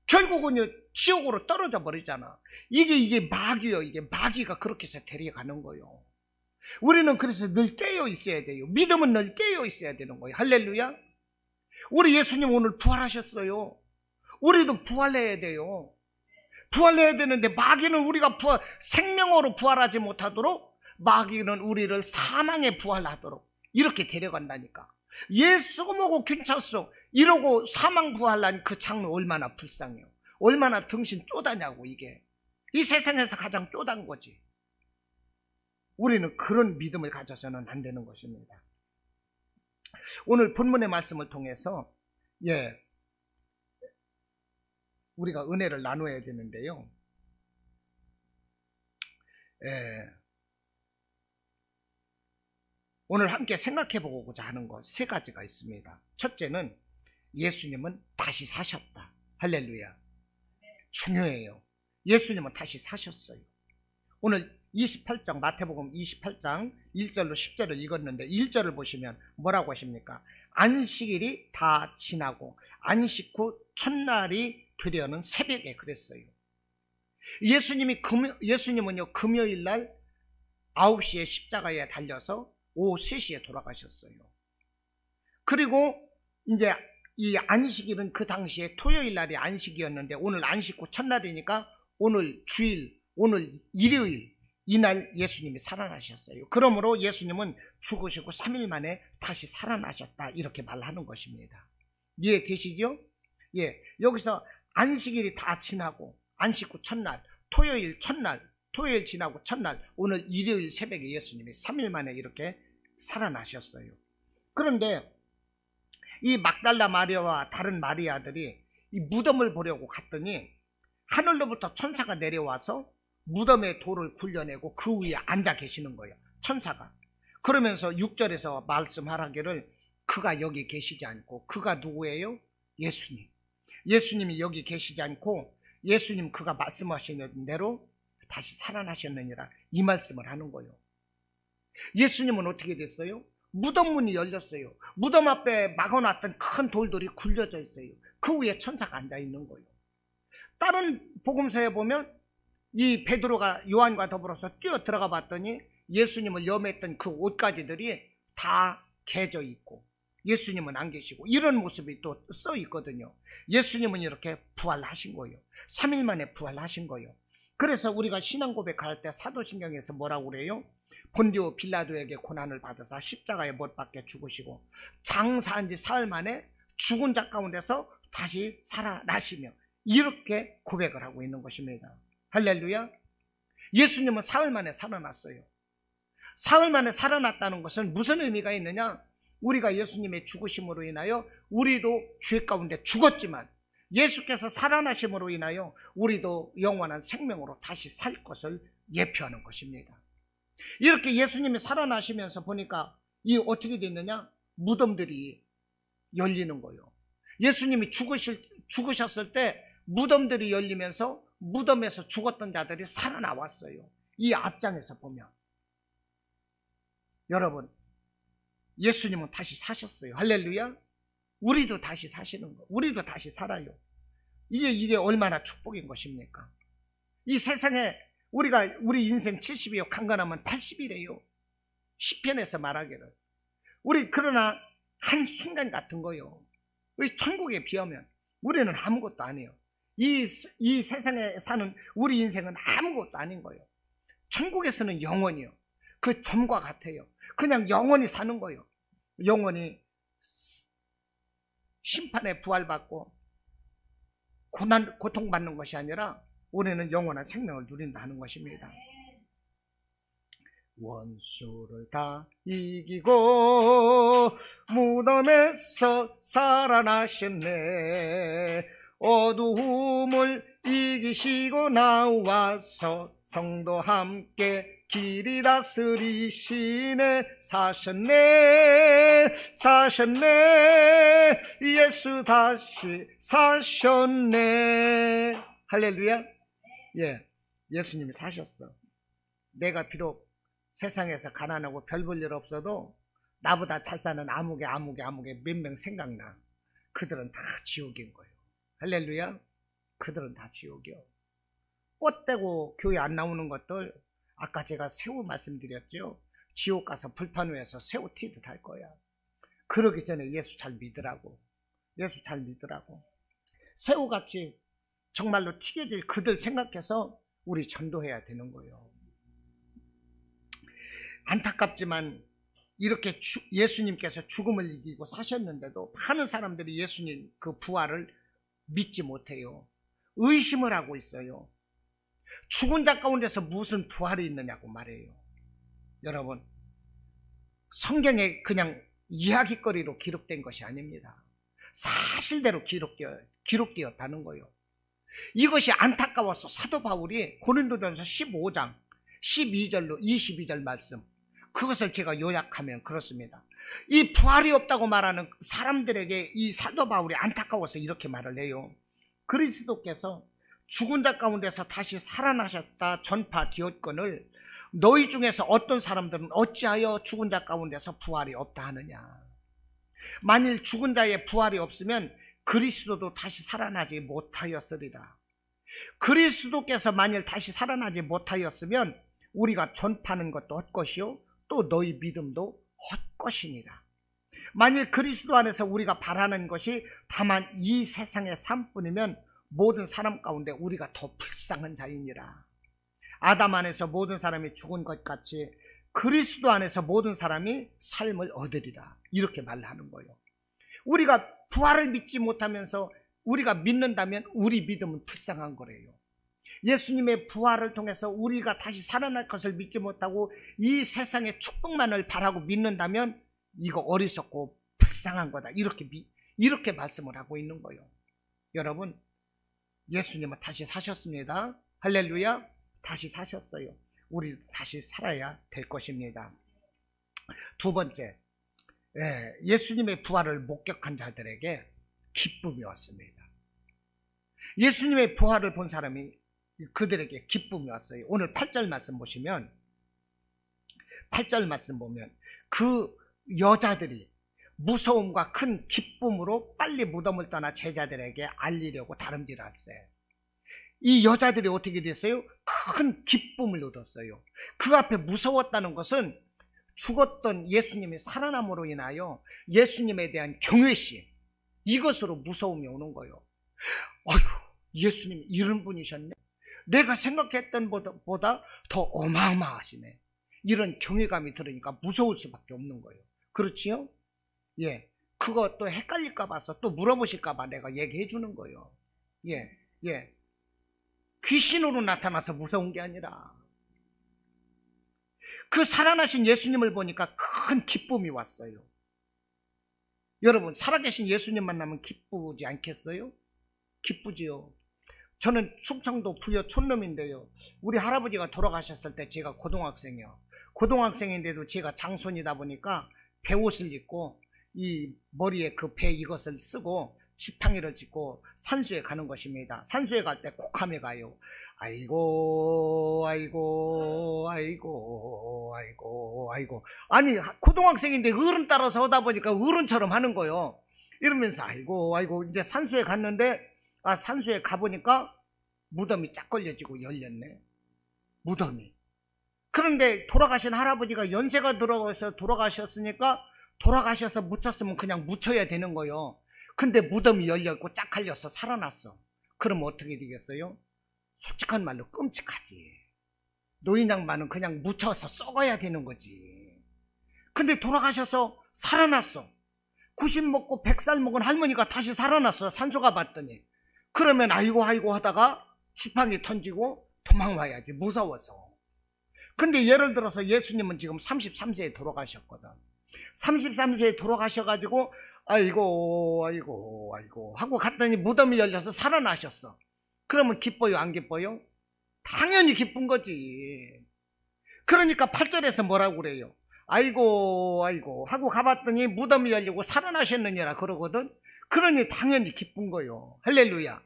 결국은 지옥으로 떨어져 버리잖아. 이게 마귀요. 이게 마귀가 그렇게 해서 데려가는 거예요. 우리는 그래서 늘 깨어 있어야 돼요. 믿음은 늘 깨어 있어야 되는 거예요. 할렐루야. 우리 예수님 오늘 부활하셨어요. 우리도 부활해야 돼요. 부활해야 되는데 마귀는 우리가 생명으로 부활하지 못하도록 마귀는 우리를 사망에 부활하도록 이렇게 데려간다니까. 예수고 뭐고 괜찮소 이러고 사망 부활한 그 장로 얼마나 불쌍해요. 얼마나 등신 쪼다냐고. 이게 이 세상에서 가장 쪼단 거지. 우리는 그런 믿음을 가져서는 안 되는 것입니다. 오늘 본문의 말씀을 통해서 우리가 은혜를 나눠야 되는데요. 오늘 함께 생각해 보고자 하는 것 세 가지가 있습니다. 첫째는 예수님은 다시 사셨다. 할렐루야. 중요해요. 예수님은 다시 사셨어요. 오늘 28장 마태복음 28장 1절로 10절을 읽었는데 1절을 보시면 뭐라고 하십니까? 안식일이 다 지나고 안식 후 첫날이 되려는 새벽에 그랬어요. 예수님은요 금요일 날 9시에 십자가에 달려서 오후 3시에 돌아가셨어요. 그리고 이제 이 안식일은 그 당시에 토요일 날이 안식이었는데 오늘 안식 후 첫날이니까 오늘 주일, 오늘 일요일 이날 예수님이 살아나셨어요. 그러므로 예수님은 죽으시고 3일 만에 다시 살아나셨다 이렇게 말하는 것입니다. 이해되시죠? 여기서 안식일이 다 지나고 안식 후 첫날, 토요일 지나고 첫날, 오늘 일요일 새벽에 예수님이 3일 만에 이렇게 살아나셨어요. 그런데 이 막달라 마리아와 다른 마리아들이 이 무덤을 보려고 갔더니 하늘로부터 천사가 내려와서 무덤의 돌을 굴려내고 그 위에 앉아 계시는 거예요. 천사가. 그러면서 6절에서 말씀하라기를 그가 여기 계시지 않고 그가 누구예요? 예수님. 예수님이 여기 계시지 않고 예수님 그가 말씀하시는 대로 다시 살아나셨느니라 이 말씀을 하는 거예요. 예수님은 어떻게 됐어요? 무덤 문이 열렸어요. 무덤 앞에 막아놨던 큰 돌들이 굴려져 있어요. 그 위에 천사가 앉아 있는 거예요. 다른 복음서에 보면 이 베드로가 요한과 더불어서 뛰어 들어가 봤더니 예수님을 염했던 그 옷가지들이 다 개져 있고 예수님은 안 계시고 이런 모습이 또 써 있거든요. 예수님은 이렇게 부활하신 거예요. 3일 만에 부활하신 거예요. 그래서 우리가 신앙 고백할 때 사도신경에서 뭐라고 그래요? 본디오 빌라도에게 고난을 받아서 십자가에 못 박혀 죽으시고 장사한 지 사흘 만에 죽은 자 가운데서 다시 살아나시며 이렇게 고백을 하고 있는 것입니다. 할렐루야. 예수님은 사흘 만에 살아났어요. 사흘 만에 살아났다는 것은 무슨 의미가 있느냐? 우리가 예수님의 죽으심으로 인하여 우리도 죄 가운데 죽었지만 예수께서 살아나심으로 인하여 우리도 영원한 생명으로 다시 살 것을 예표하는 것입니다. 이렇게 예수님이 살아나시면서 보니까 이 어떻게 됐느냐? 무덤들이 열리는 거예요. 예수님이 죽으셨을 때 무덤들이 열리면서 무덤에서 죽었던 자들이 살아나왔어요. 이 앞장에서 보면. 여러분, 예수님은 다시 사셨어요. 할렐루야. 우리도 다시 사시는 거. 우리도 다시 살아요. 이게 얼마나 축복인 것입니까? 이 세상에 우리 인생 70이요. 강건하면 80이래요. 시편에서 말하기를. 그러나 한순간 같은 거요. 우리 천국에 비하면 우리는 아무것도 아니에요. 이 세상에 사는 우리 인생은 아무것도 아닌 거예요. 천국에서는 영원히요. 그 점과 같아요. 그냥 영원히 사는 거예요. 영원히 심판에 부활받고 고통받는 것이 아니라 우리는 영원한 생명을 누린다 하는 것입니다. 원수를 다 이기고 무덤에서 살아나셨네. 어두움을 이기시고 나와서 성도 함께 길이 다스리시네. 사셨네, 사셨네, 예수 다시 사셨네. 할렐루야. 예수님이 사셨어. 내가 비록 세상에서 가난하고 별 볼 일 없어도 나보다 잘 사는 아무개 몇 명 생각나. 그들은 다 지옥인 거예요. 할렐루야. 그들은 다 지옥이요. 뻗대고 교회 안 나오는 것들, 아까 제가 새우 말씀드렸죠. 지옥 가서 불판 위에서 새우 튀듯 할 거야. 그러기 전에 예수 잘 믿으라고. 예수 잘 믿으라고. 새우같이 정말로 튀겨질 그들 생각해서 우리 전도해야 되는 거예요. 안타깝지만 이렇게 예수님께서 죽음을 이기고 사셨는데도 많은 사람들이 예수님 그 부활을 믿지 못해요. 의심을 하고 있어요. 죽은 자 가운데서 무슨 부활이 있느냐고 말해요. 여러분, 성경에 그냥 이야기거리로 기록된 것이 아닙니다. 사실대로 기록되었다는 거예요. 이것이 안타까워서 사도 바울이 고린도전서 15장 12절로 22절 말씀, 그것을 제가 요약하면 그렇습니다. 이 부활이 없다고 말하는 사람들에게 이 사도 바울이 안타까워서 이렇게 말을 해요. 그리스도께서 죽은 자 가운데서 다시 살아나셨다 전파되었거늘 너희 중에서 어떤 사람들은 어찌하여 죽은 자 가운데서 부활이 없다 하느냐. 만일 죽은 자의 부활이 없으면 그리스도도 다시 살아나지 못하였으리라. 그리스도께서 만일 다시 살아나지 못하였으면 우리가 전파하는 것도 헛것이요 또 너희 믿음도 헛것이니라. 만일 그리스도 안에서 우리가 바라는 것이 다만 이 세상의 삶뿐이면 모든 사람 가운데 우리가 더 불쌍한 자이니라. 아담 안에서 모든 사람이 죽은 것 같이 그리스도 안에서 모든 사람이 삶을 얻으리라. 이렇게 말하는 거예요. 우리가 부활을 믿지 못하면서 우리가 믿는다면 우리 믿음은 불쌍한 거래요. 예수님의 부활을 통해서 우리가 다시 살아날 것을 믿지 못하고 이 세상의 축복만을 바라고 믿는다면 이거 어리석고 불쌍한 거다. 이렇게 말씀을 하고 있는 거예요. 여러분, 예수님은 다시 사셨습니다. 할렐루야. 다시 사셨어요. 우리 다시 살아야 될 것입니다. 두 번째, 예수님의 부활을 목격한 자들에게 기쁨이 왔습니다. 예수님의 부활을 본 사람이 그들에게 기쁨이 왔어요. 오늘 8절 말씀 보시면 8절 말씀 보면 그 여자들이 무서움과 큰 기쁨으로 빨리 무덤을 떠나 제자들에게 알리려고 다름질했어요. 이 여자들이 어떻게 됐어요? 큰 기쁨을 얻었어요. 그 앞에 무서웠다는 것은 죽었던 예수님이 살아남으로 인하여 예수님에 대한 경외심, 이것으로 무서움이 오는 거예요. 어휴, 예수님 이런 분이셨네. 내가 생각했던 보다 더 어마어마하시네. 이런 경외감이 들으니까 무서울 수밖에 없는 거예요. 그렇지요? 그거 또 헷갈릴까 봐서 또 물어보실까 봐 내가 얘기해 주는 거예요. 귀신으로 나타나서 무서운 게 아니라 그 살아나신 예수님을 보니까 큰 기쁨이 왔어요. 여러분, 살아계신 예수님 만나면 기쁘지 않겠어요? 기쁘지요. 저는 충청도 부여 촌놈인데요. 우리 할아버지가 돌아가셨을 때 제가 고등학생이요. 고등학생인데도 제가 장손이다 보니까 배옷을 입고 이 머리에 그 배 이것을 쓰고 지팡이를 짚고 산수에 가는 것입니다. 산수에 갈 때 곡하며 가요. 아이고 아이고 아이고 아이고 아이고. 아니, 고등학생인데 어른 따라서 하다 보니까 어른처럼 하는 거예요. 이러면서 아이고 아이고. 이제 산수에 갔는데 산수에 가보니까 무덤이 쫙 걸려지고 열렸네. 무덤이. 그런데 돌아가신 할아버지가 연세가 들어가서 돌아가셨으니까 돌아가셔서 묻혔으면 그냥 묻혀야 되는 거예요. 근데 무덤이 열렸고 쫙 갈려서 살아났어. 그럼 어떻게 되겠어요? 솔직한 말로 끔찍하지. 노인 양반은 그냥 묻혀서 썩어야 되는 거지. 근데 돌아가셔서 살아났어. 90 먹고 100살 먹은 할머니가 다시 살아났어. 산소가 봤더니. 그러면 아이고 하다가 지팡이 던지고 도망와야지, 무서워서. 근데 예를 들어서 예수님은 지금 33세에 돌아가셨거든. 33세에 돌아가셔가지고 아이고 하고 갔더니 무덤이 열려서 살아나셨어. 그러면 기뻐요, 안 기뻐요? 당연히 기쁜 거지. 그러니까 8절에서 뭐라고 그래요? 아이고 하고 가봤더니 무덤이 열리고 살아나셨느니라 그러거든. 그러니 당연히 기쁜 거요. 할렐루야.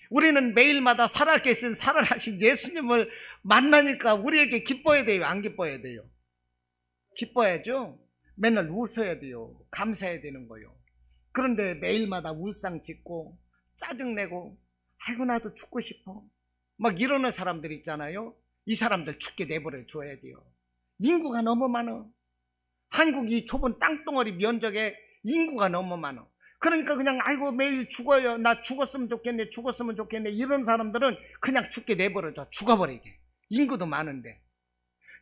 우리는 매일마다 살아계신 살아나신 예수님을 만나니까 우리에게 기뻐야 돼요, 안 기뻐야 돼요? 기뻐야죠. 맨날 웃어야 돼요. 감사해야 되는 거요. 그런데 매일마다 울상 짓고 짜증내고 아이고 나도 죽고 싶어 막 이러는 사람들 있잖아요. 이 사람들 죽게 내버려 줘야 돼요. 인구가 너무 많아. 한국 이 좁은 땅덩어리 면적에 인구가 너무 많아. 그러니까 그냥 아이고 매일 죽어요, 나 죽었으면 좋겠네 이런 사람들은 그냥 죽게 내버려둬. 죽어버리게. 인구도 많은데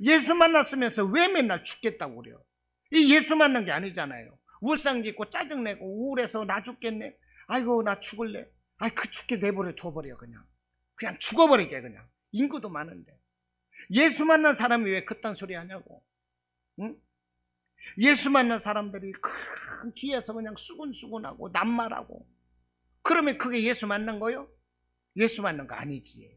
예수 만났으면서 왜 맨날 죽겠다고 그래요? 이 예수 만난 게 아니잖아요. 울상 짓고 짜증내고 우울해서 나 죽겠네, 아이고 나 죽을래, 그 죽게 내버려 줘버려. 그냥 죽어버리게. 그냥 인구도 많은데 예수 만난 사람이 왜 그딴 소리 하냐고. 응? 예수 만난 사람들이 큰 뒤에서 그냥 수근수근하고 낱말하고 그러면 그게 예수 만난 거요? 예수 만난 거 아니지.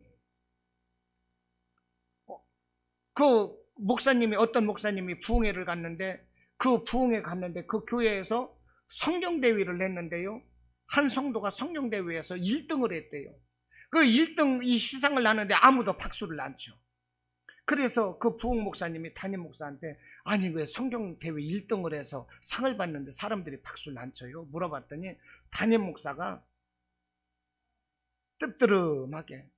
그 목사님이, 어떤 목사님이 부흥회를 갔는데 그 부흥회 갔는데 그 교회에서 성경대회를 냈는데요, 한 성도가 성경대회에서 1등을 했대요. 그 1등 이 시상을 하는데 아무도 박수를 안 쳐. 그래서 그 부흥 목사님이 담임 목사한테 아니 왜 성경대회 1등을 해서 상을 받는데 사람들이 박수를 안 쳐요? 물어봤더니 담임 목사가 뜨뜨름하게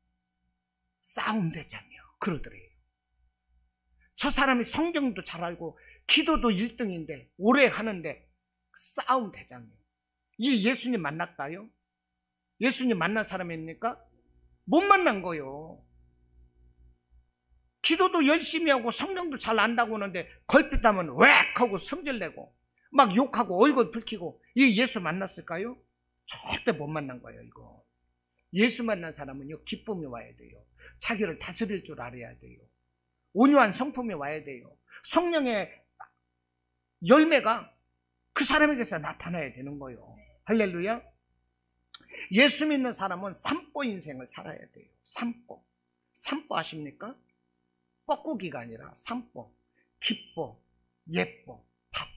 싸움대장이요 그러더래요. 저 사람이 성경도 잘 알고 기도도 1등인데 오래 하는데 싸움대장이요. 이 예수님 만났다요? 예수님 만난 사람입니까? 못 만난 거요. 기도도 열심히 하고 성경도 잘 안다고 하는데 걸핏하면 웩 하고 성질내고 막 욕하고 얼굴 붉히고 이 예수 만났을까요? 절대 못 만난 거예요. 이거 예수 만난 사람은요 기쁨이 와야 돼요. 자기를 다스릴 줄 알아야 돼요. 온유한 성품이 와야 돼요. 성령의 열매가 그 사람에게서 나타나야 되는 거예요. 할렐루야. 예수 믿는 사람은 삼보 인생을 살아야 돼요. 삼보 아십니까? 뻐꾸기가 아니라 삼보. 기뻐, 예뻐, 바빠.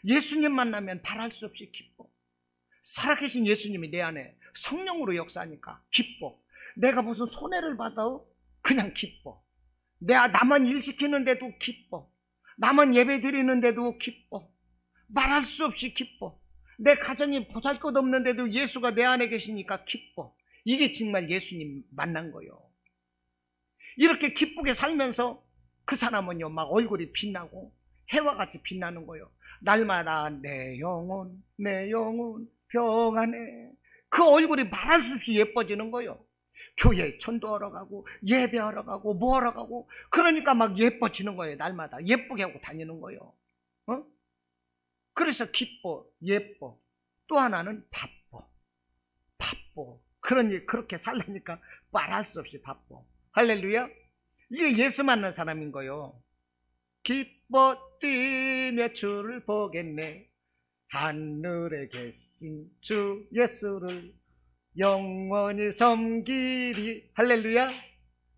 예수님 만나면 바랄 수 없이 기뻐. 살아계신 예수님이 내 안에 성령으로 역사하니까 기뻐. 내가 무슨 손해를 받아? 그냥 기뻐. 나만 일 시키는데도 기뻐. 나만 예배 드리는데도 기뻐. 말할 수 없이 기뻐. 내 가정이 보잘것없는데도 예수가 내 안에 계시니까 기뻐. 이게 정말 예수님 만난 거예요. 이렇게 기쁘게 살면서 그 사람은요 막 얼굴이 빛나고 해와 같이 빛나는 거예요. 날마다 내 영혼 평안해. 그 얼굴이 말할 수 없이 예뻐지는 거예요. 교회에 전도하러 가고 예배하러 가고 뭐하러 가고 그러니까 막 예뻐지는 거예요. 날마다 예쁘게 하고 다니는 거예요. 그래서 기뻐, 예뻐. 또 하나는 바빠. 그러니 그렇게 살라니까 말할 수 없이 바빠. 할렐루야. 이게 예수 만난 사람인 거요. 기뻐 뛰며 주를 보겠네. 하늘에 계신 주 예수를 영원히 섬기리. 할렐루야.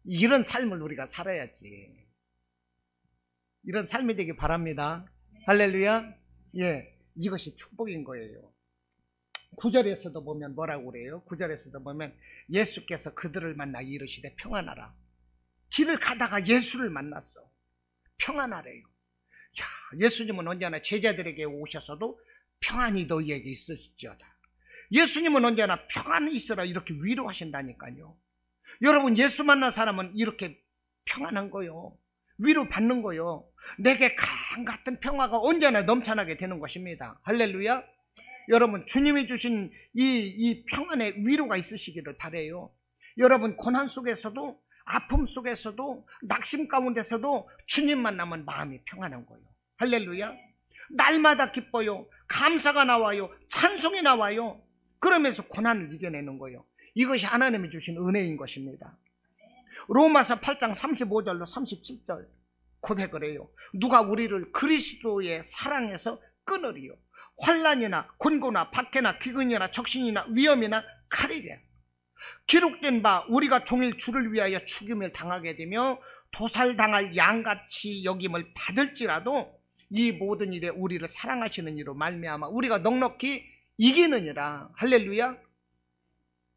이런 삶을 우리가 살아야지. 이런 삶이 되기 바랍니다. 할렐루야. 예, 이것이 축복인 거예요. 9절에서도 보면 뭐라고 그래요? 9절에서도 보면 예수께서 그들을 만나 이르시되 평안하라. 길을 가다가 예수를 만났어. 평안하래요. 예수님은 언제나 제자들에게 오셔서도 평안이 너희에게 있을지어다. 예수님은 언제나 평안이 있으라 이렇게 위로하신다니까요. 여러분 예수 만난 사람은 이렇게 평안한 거요. 위로받는 거요. 내게 강 같은 평화가 언제나 넘쳐나게 되는 것입니다. 할렐루야. 여러분 주님이 주신 이 평안의 위로가 있으시기를 바라요. 여러분 고난 속에서도 아픔 속에서도 낙심 가운데서도 주님 만나면 마음이 평안한 거예요. 할렐루야. 날마다 기뻐요. 감사가 나와요. 찬송이 나와요. 그러면서 고난을 이겨내는 거예요. 이것이 하나님이 주신 은혜인 것입니다. 로마서 8장 35절로 37절 고백을 해요. 누가 우리를 그리스도의 사랑에서 끊으리요. 환난이나 곤고나 박해나 기근이나 적신이나 위험이나 칼이랴. 기록된 바 우리가 종일 주를 위하여 죽임을 당하게 되며 도살당할 양같이 여김을 받을지라도 이 모든 일에 우리를 사랑하시는 이로 말미암아 우리가 넉넉히 이기느니라. 할렐루야.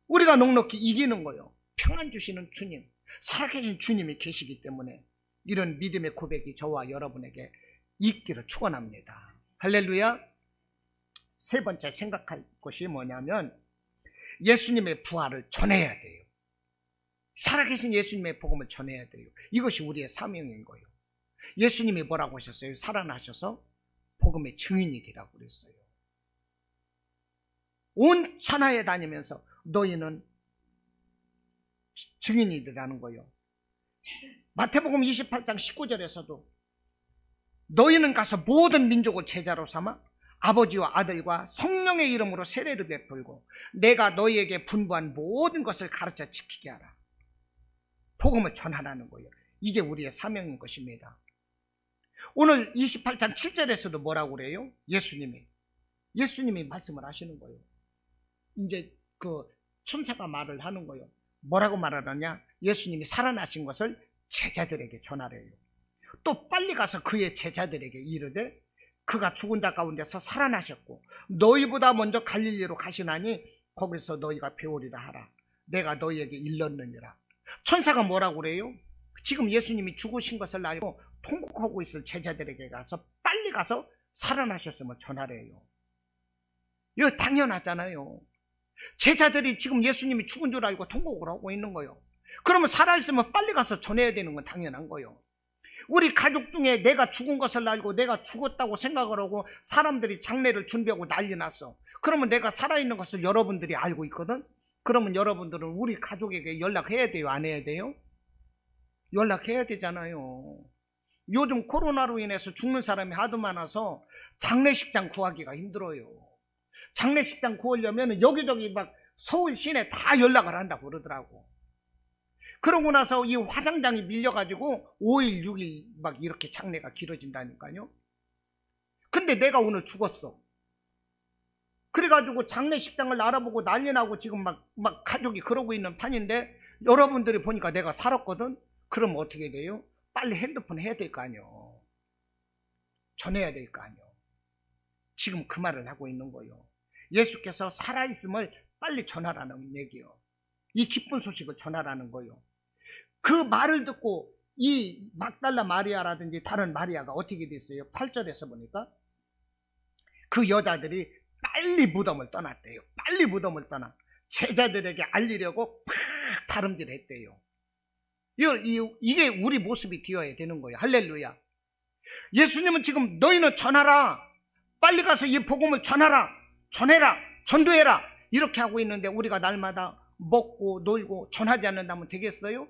우리가 넉넉히 이기는 거예요. 평안 주시는 주님, 살아계신 주님이 계시기 때문에 이런 믿음의 고백이 저와 여러분에게 있기를 축원합니다. 할렐루야. 세 번째 생각할 것이 뭐냐면 예수님의 부활을 전해야 돼요. 살아계신 예수님의 복음을 전해야 돼요. 이것이 우리의 사명인 거예요. 예수님이 뭐라고 하셨어요? 살아나셔서 복음의 증인이 되라고 그랬어요. 온 천하에 다니면서 너희는 증인이 되라는 거예요. 마태복음 28장 19절에서도 너희는 가서 모든 민족을 제자로 삼아 아버지와 아들과 성령의 이름으로 세례를 베풀고 내가 너희에게 분부한 모든 것을 가르쳐 지키게 하라. 복음을 전하라는 거예요. 이게 우리의 사명인 것입니다. 오늘 28장 7절에서도 뭐라고 그래요? 예수님이 말씀을 하시는 거예요. 이제 그 천사가 말을 하는 거예요. 뭐라고 말하느냐? 예수님이 살아나신 것을 제자들에게 전하래요. 또 빨리 가서 그의 제자들에게 이르되 그가 죽은 자 가운데서 살아나셨고 너희보다 먼저 갈릴리로 가시나니 거기서 너희가 배우리라 하라. 내가 너희에게 일렀느니라. 천사가 뭐라고 그래요? 지금 예수님이 죽으신 것을 알고 통곡하고 있을 제자들에게 가서 빨리 가서 살아나셨음을 전하래요. 이거 당연하잖아요. 제자들이 지금 예수님이 죽은 줄 알고 통곡을 하고 있는 거예요. 그러면 살아있으면 빨리 가서 전해야 되는 건 당연한 거예요. 우리 가족 중에 내가 죽은 것을 알고 내가 죽었다고 생각을 하고 사람들이 장례를 준비하고 난리 났어. 그러면 내가 살아있는 것을 여러분들이 알고 있거든. 그러면 여러분들은 우리 가족에게 연락해야 돼요? 안 해야 돼요? 연락해야 되잖아요. 요즘 코로나로 인해서 죽는 사람이 하도 많아서 장례식장 구하기가 힘들어요. 장례식장 구하려면 여기저기 막 서울 시내 다 연락을 한다고 그러더라고. 그러고 나서 이 화장장이 밀려가지고 5일, 6일 막 이렇게 장례가 길어진다니까요. 근데 내가 오늘 죽었어. 그래가지고 장례식장을 알아보고 난리 나고 지금 막 가족이 그러고 있는 판인데 여러분들이 보니까 내가 살았거든? 그럼 어떻게 돼요? 빨리 핸드폰 해야 될 거 아니요. 전해야 될 거 아니요. 지금 그 말을 하고 있는 거예요. 예수께서 살아있음을 빨리 전하라는 얘기요. 이 기쁜 소식을 전하라는 거예요. 그 말을 듣고 이 막달라 마리아라든지 다른 마리아가 어떻게 됐어요? 8절에서 보니까 그 여자들이 빨리 무덤을 떠났대요. 빨리 무덤을 떠나 제자들에게 알리려고 팍 다름질했대요. 이게 우리 모습이 되어야 되는 거예요. 할렐루야. 예수님은 지금 너희는 전하라. 빨리 가서 이 복음을 전하라. 전해라. 전도해라. 이렇게 하고 있는데 우리가 날마다 먹고 놀고 전하지 않는다면 되겠어요?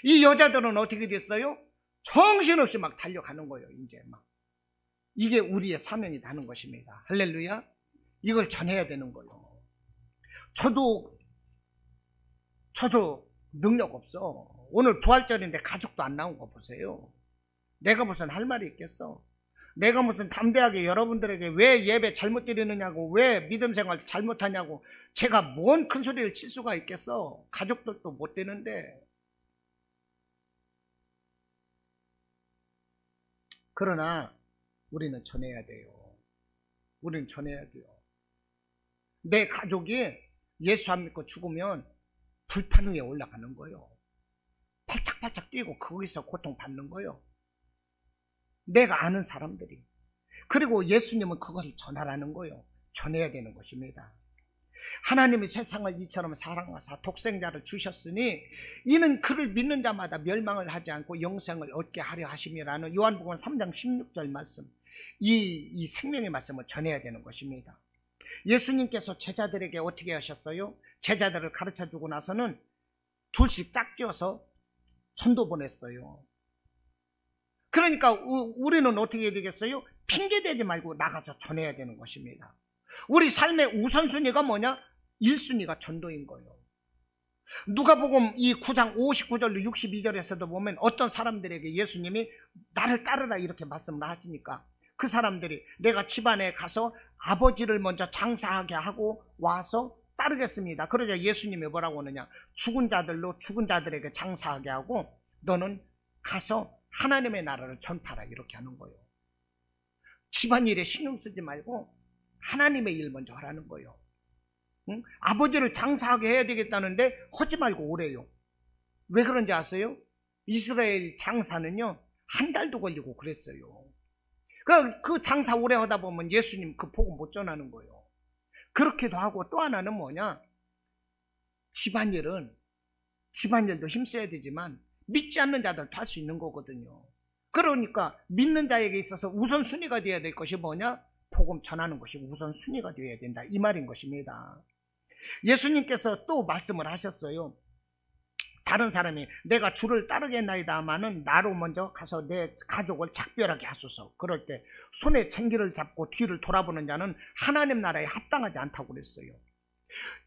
이 여자들은 어떻게 됐어요? 정신없이 막 달려가는 거예요. 이제 막 이게 우리의 사명이 되는 것입니다. 할렐루야. 이걸 전해야 되는 거예요. 저도 능력 없어. 오늘 부활절인데 가족도 안 나온 거 보세요. 내가 무슨 할 말이 있겠어? 내가 무슨 담대하게 여러분들에게 왜 예배 잘못 드리느냐고, 왜 믿음 생활 잘못하냐고 제가 뭔 큰 소리를 칠 수가 있겠어? 가족들도 못 되는데. 그러나 우리는 전해야 돼요. 우리는 전해야 돼요. 내 가족이 예수 안 믿고 죽으면 불판 위에 올라가는 거예요. 팔짝팔짝 뛰고 거기서 고통받는 거예요. 내가 아는 사람들이. 그리고 예수님은 그것을 전하라는 거예요. 전해야 되는 것입니다. 하나님이 세상을 이처럼 사랑하사 독생자를 주셨으니 이는 그를 믿는 자마다 멸망을 하지 않고 영생을 얻게 하려 하심이라는 요한복음 3장 16절 말씀. 이 생명의 말씀을 전해야 되는 것입니다. 예수님께서 제자들에게 어떻게 하셨어요? 제자들을 가르쳐주고 나서는 둘씩 짝지어서 전도 보냈어요. 그러니까 우리는 어떻게 해야 되겠어요? 핑계대지 말고 나가서 전해야 되는 것입니다. 우리 삶의 우선순위가 뭐냐? 1순위가 전도인 거예요. 누가복음 이 9장 59절로 62절에서도 보면 어떤 사람들에게 예수님이 나를 따르라 이렇게 말씀을 하시니까 그 사람들이 내가 집안에 가서 아버지를 먼저 장사하게 하고 와서 따르겠습니다. 그러자 예수님이 뭐라고 하느냐? 죽은 자들로 죽은 자들에게 장사하게 하고 너는 가서 하나님의 나라를 전파하라 이렇게 하는 거예요. 집안일에 신경 쓰지 말고 하나님의 일 먼저 하라는 거예요. 응? 아버지를 장사하게 해야 되겠다는데 하지 말고 오래요. 왜 그런지 아세요? 이스라엘 장사는요 1달도 걸리고 그랬어요. 그 장사 오래 하다 보면 예수님 그 복음 못 전하는 거예요. 그렇기도 하고 또 하나는 뭐냐? 집안일도 힘써야 되지만 믿지 않는 자들도 할 수 있는 거거든요. 그러니까 믿는 자에게 있어서 우선순위가 되어야 될 것이 뭐냐? 복음 전하는 것이 우선순위가 되어야 된다 이 말인 것입니다. 예수님께서 또 말씀을 하셨어요. 다른 사람이 내가 주를 따르겠나이다마는 나로 먼저 가서 내 가족을 작별하게 하소서. 그럴 때 손에 쟁기를 잡고 뒤를 돌아보는 자는 하나님 나라에 합당하지 않다고 그랬어요.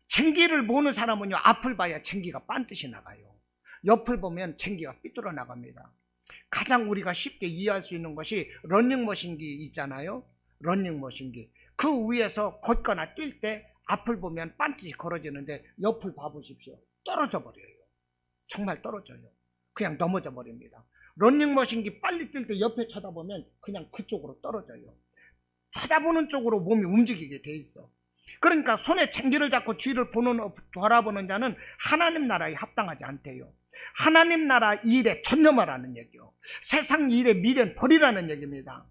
쟁기를 보는 사람은요 앞을 봐야 쟁기가 반드시 나가요. 옆을 보면 쟁기가 삐뚤어 나갑니다. 가장 우리가 쉽게 이해할 수 있는 것이 러닝머신기 있잖아요. 러닝머신기 그 위에서 걷거나 뛸 때 앞을 보면 반드시 걸어지는데 옆을 봐보십시오. 떨어져 버려요. 정말 떨어져요. 그냥 넘어져 버립니다. 러닝머신기 빨리 뛸 때 옆에 쳐다보면 그냥 그쪽으로 떨어져요. 쳐다보는 쪽으로 몸이 움직이게 돼 있어. 그러니까 손에 쟁기를 잡고 뒤를 돌아보는 자는 하나님 나라에 합당하지 않대요. 하나님 나라 일에 전념하라는 얘기요. 세상 일에 미련 버리라는 얘기입니다.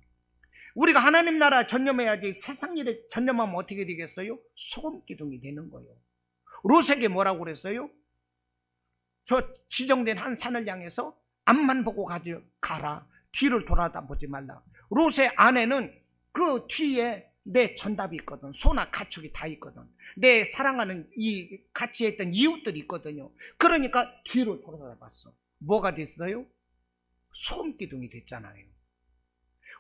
우리가 하나님 나라 전념해야지 세상 일에 전념하면 어떻게 되겠어요? 소금기둥이 되는 거예요. 롯에게 뭐라고 그랬어요? 저 지정된 한 산을 향해서 앞만 보고 가라. 뒤를 돌아다보지 말라. 롯의 아내는 그 뒤에 내 전답이 있거든. 소나 가축이 다 있거든. 내 사랑하는 이 같이 했던 이웃들이 있거든요. 그러니까 뒤를 돌아다봤어. 뭐가 됐어요? 소금기둥이 됐잖아요.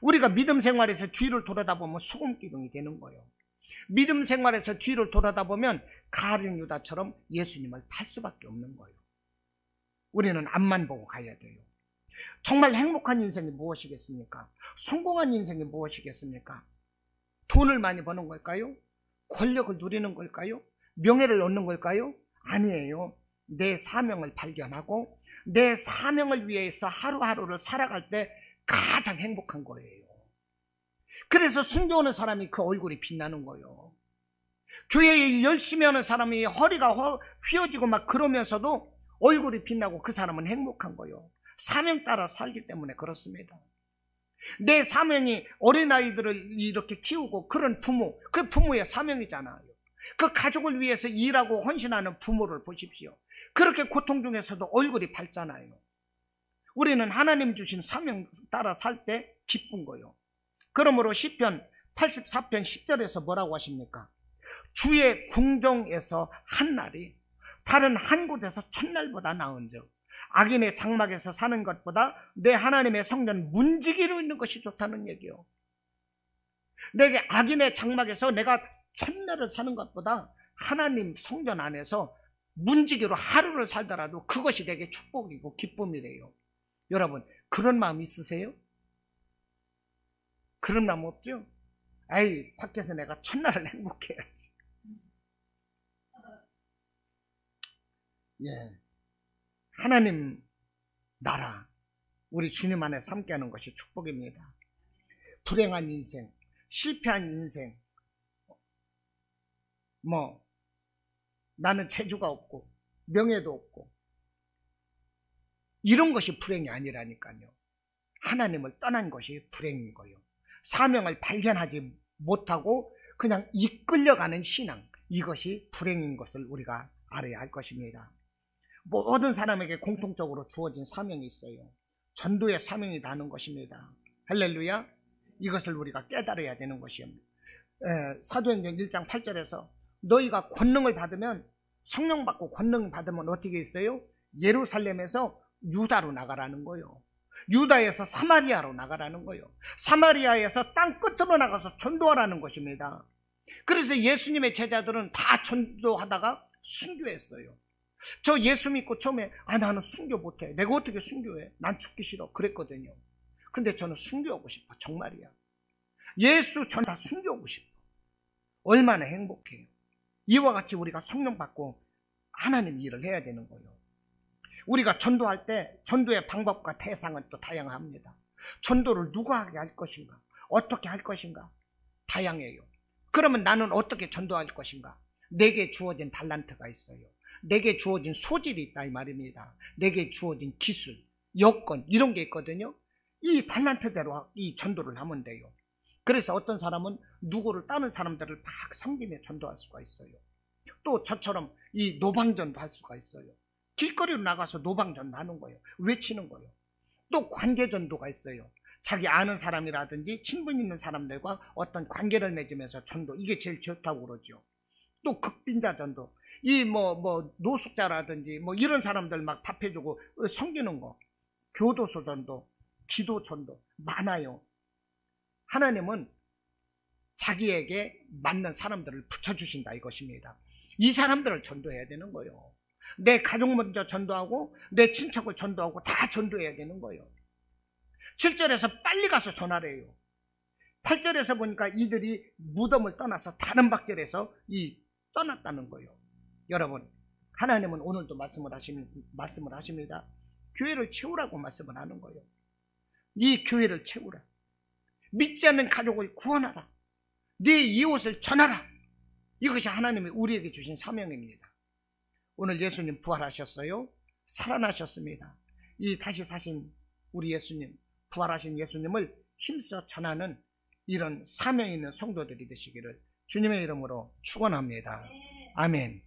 우리가 믿음 생활에서 뒤를 돌아다보면 소금기둥이 되는 거예요. 믿음 생활에서 뒤를 돌아다보면 가룟 유다처럼 예수님을 팔 수밖에 없는 거예요. 우리는 앞만 보고 가야 돼요. 정말 행복한 인생이 무엇이겠습니까? 성공한 인생이 무엇이겠습니까? 돈을 많이 버는 걸까요? 권력을 누리는 걸까요? 명예를 얻는 걸까요? 아니에요. 내 사명을 발견하고 내 사명을 위해서 하루하루를 살아갈 때 가장 행복한 거예요. 그래서 순교하는 사람이 그 얼굴이 빛나는 거예요. 교회에 열심히 하는 사람이 허리가 휘어지고 막 그러면서도 얼굴이 빛나고 그 사람은 행복한 거예요. 사명 따라 살기 때문에 그렇습니다. 내 사명이 어린아이들을 이렇게 키우고 그런 부모, 그 부모의 사명이잖아요. 그 가족을 위해서 일하고 헌신하는 부모를 보십시오. 그렇게 고통 중에서도 얼굴이 밝잖아요. 우리는 하나님 주신 사명 따라 살 때 기쁜 거예요. 그러므로 시편 84편 10절에서 뭐라고 하십니까? 주의 궁정에서 한 날이 다른 한 곳에서 첫날보다 나은즉 악인의 장막에서 사는 것보다 내 하나님의 성전 문지기로 있는 것이 좋다는 얘기요. 내게 악인의 장막에서 내가 첫날을 사는 것보다 하나님 성전 안에서 문지기로 하루를 살더라도 그것이 내게 축복이고 기쁨이래요. 여러분 그런 마음 있으세요? 그런 마음 없죠? 에이 밖에서 내가 첫날을 행복해야지. 예, 하나님 나라 우리 주님 안에서 함께하는 것이 축복입니다. 불행한 인생, 실패한 인생, 나는 재주가 없고 명예도 없고 이런 것이 불행이 아니라니까요. 하나님을 떠난 것이 불행인 거예요. 사명을 발견하지 못하고 그냥 이끌려가는 신앙, 이것이 불행인 것을 우리가 알아야 할 것입니다. 모든 사람에게 공통적으로 주어진 사명이 있어요. 전도의 사명이 나는 것입니다. 할렐루야. 이것을 우리가 깨달아야 되는 것이옵니다. 사도행전 1장 8절에서 너희가 권능을 받으면, 성령 받고 권능 받으면 어떻게 있어요? 예루살렘에서 유다로 나가라는 거예요. 유다에서 사마리아로 나가라는 거예요. 사마리아에서 땅 끝으로 나가서 전도하라는 것입니다. 그래서 예수님의 제자들은 다 전도하다가 순교했어요. 저 예수 믿고 처음에 나는 순교 못해. 내가 어떻게 순교해? 난 죽기 싫어. 그랬거든요. 근데 저는 순교하고 싶어. 정말이야. 예수 전 다 순교하고 싶어. 얼마나 행복해요. 이와 같이 우리가 성령 받고 하나님 일을 해야 되는 거예요. 우리가 전도할 때 전도의 방법과 대상은 또 다양합니다. 전도를 누가 하게 할 것인가? 어떻게 할 것인가? 다양해요. 그러면 나는 어떻게 전도할 것인가? 내게 주어진 달란트가 있어요. 내게 주어진 소질이 있다 이 말입니다. 내게 주어진 기술, 여건 이런 게 있거든요. 이 달란트대로 이 전도를 하면 돼요. 그래서 어떤 사람은 누구를 다른 사람들을 막 섬기며 전도할 수가 있어요. 또 저처럼 이 노방전도 할 수가 있어요. 길거리로 나가서 노방전도 하는 거예요. 외치는 거예요. 또 관계전도가 있어요. 자기 아는 사람이라든지 친분 있는 사람들과 어떤 관계를 맺으면서 전도, 이게 제일 좋다고 그러죠. 또 극빈자 전도, 이 노숙자라든지 이런 사람들 막 밥해주고 섬기는 거, 교도소 전도, 기도 전도 많아요. 하나님은 자기에게 맞는 사람들을 붙여주신다 이것입니다. 이 사람들을 전도해야 되는 거예요. 내 가족 먼저 전도하고 내 친척을 전도하고 다 전도해야 되는 거예요. 7절에서 빨리 가서 전하래요. 8절에서 보니까 이들이 무덤을 떠나서 다른 박절에서 떠났다는 거예요. 여러분, 하나님은 오늘도 말씀을 하십니다. 교회를 채우라고 말씀을 하는 거예요. 네 교회를 채우라. 믿지 않는 가족을 구원하라. 네 이웃을 전하라. 이것이 하나님이 우리에게 주신 사명입니다. 오늘 예수님 부활하셨어요. 살아나셨습니다. 이 다시 사신 우리 예수님, 부활하신 예수님을 힘써 전하는 이런 사명 있는 성도들이 되시기를 주님의 이름으로 축원합니다. 아멘.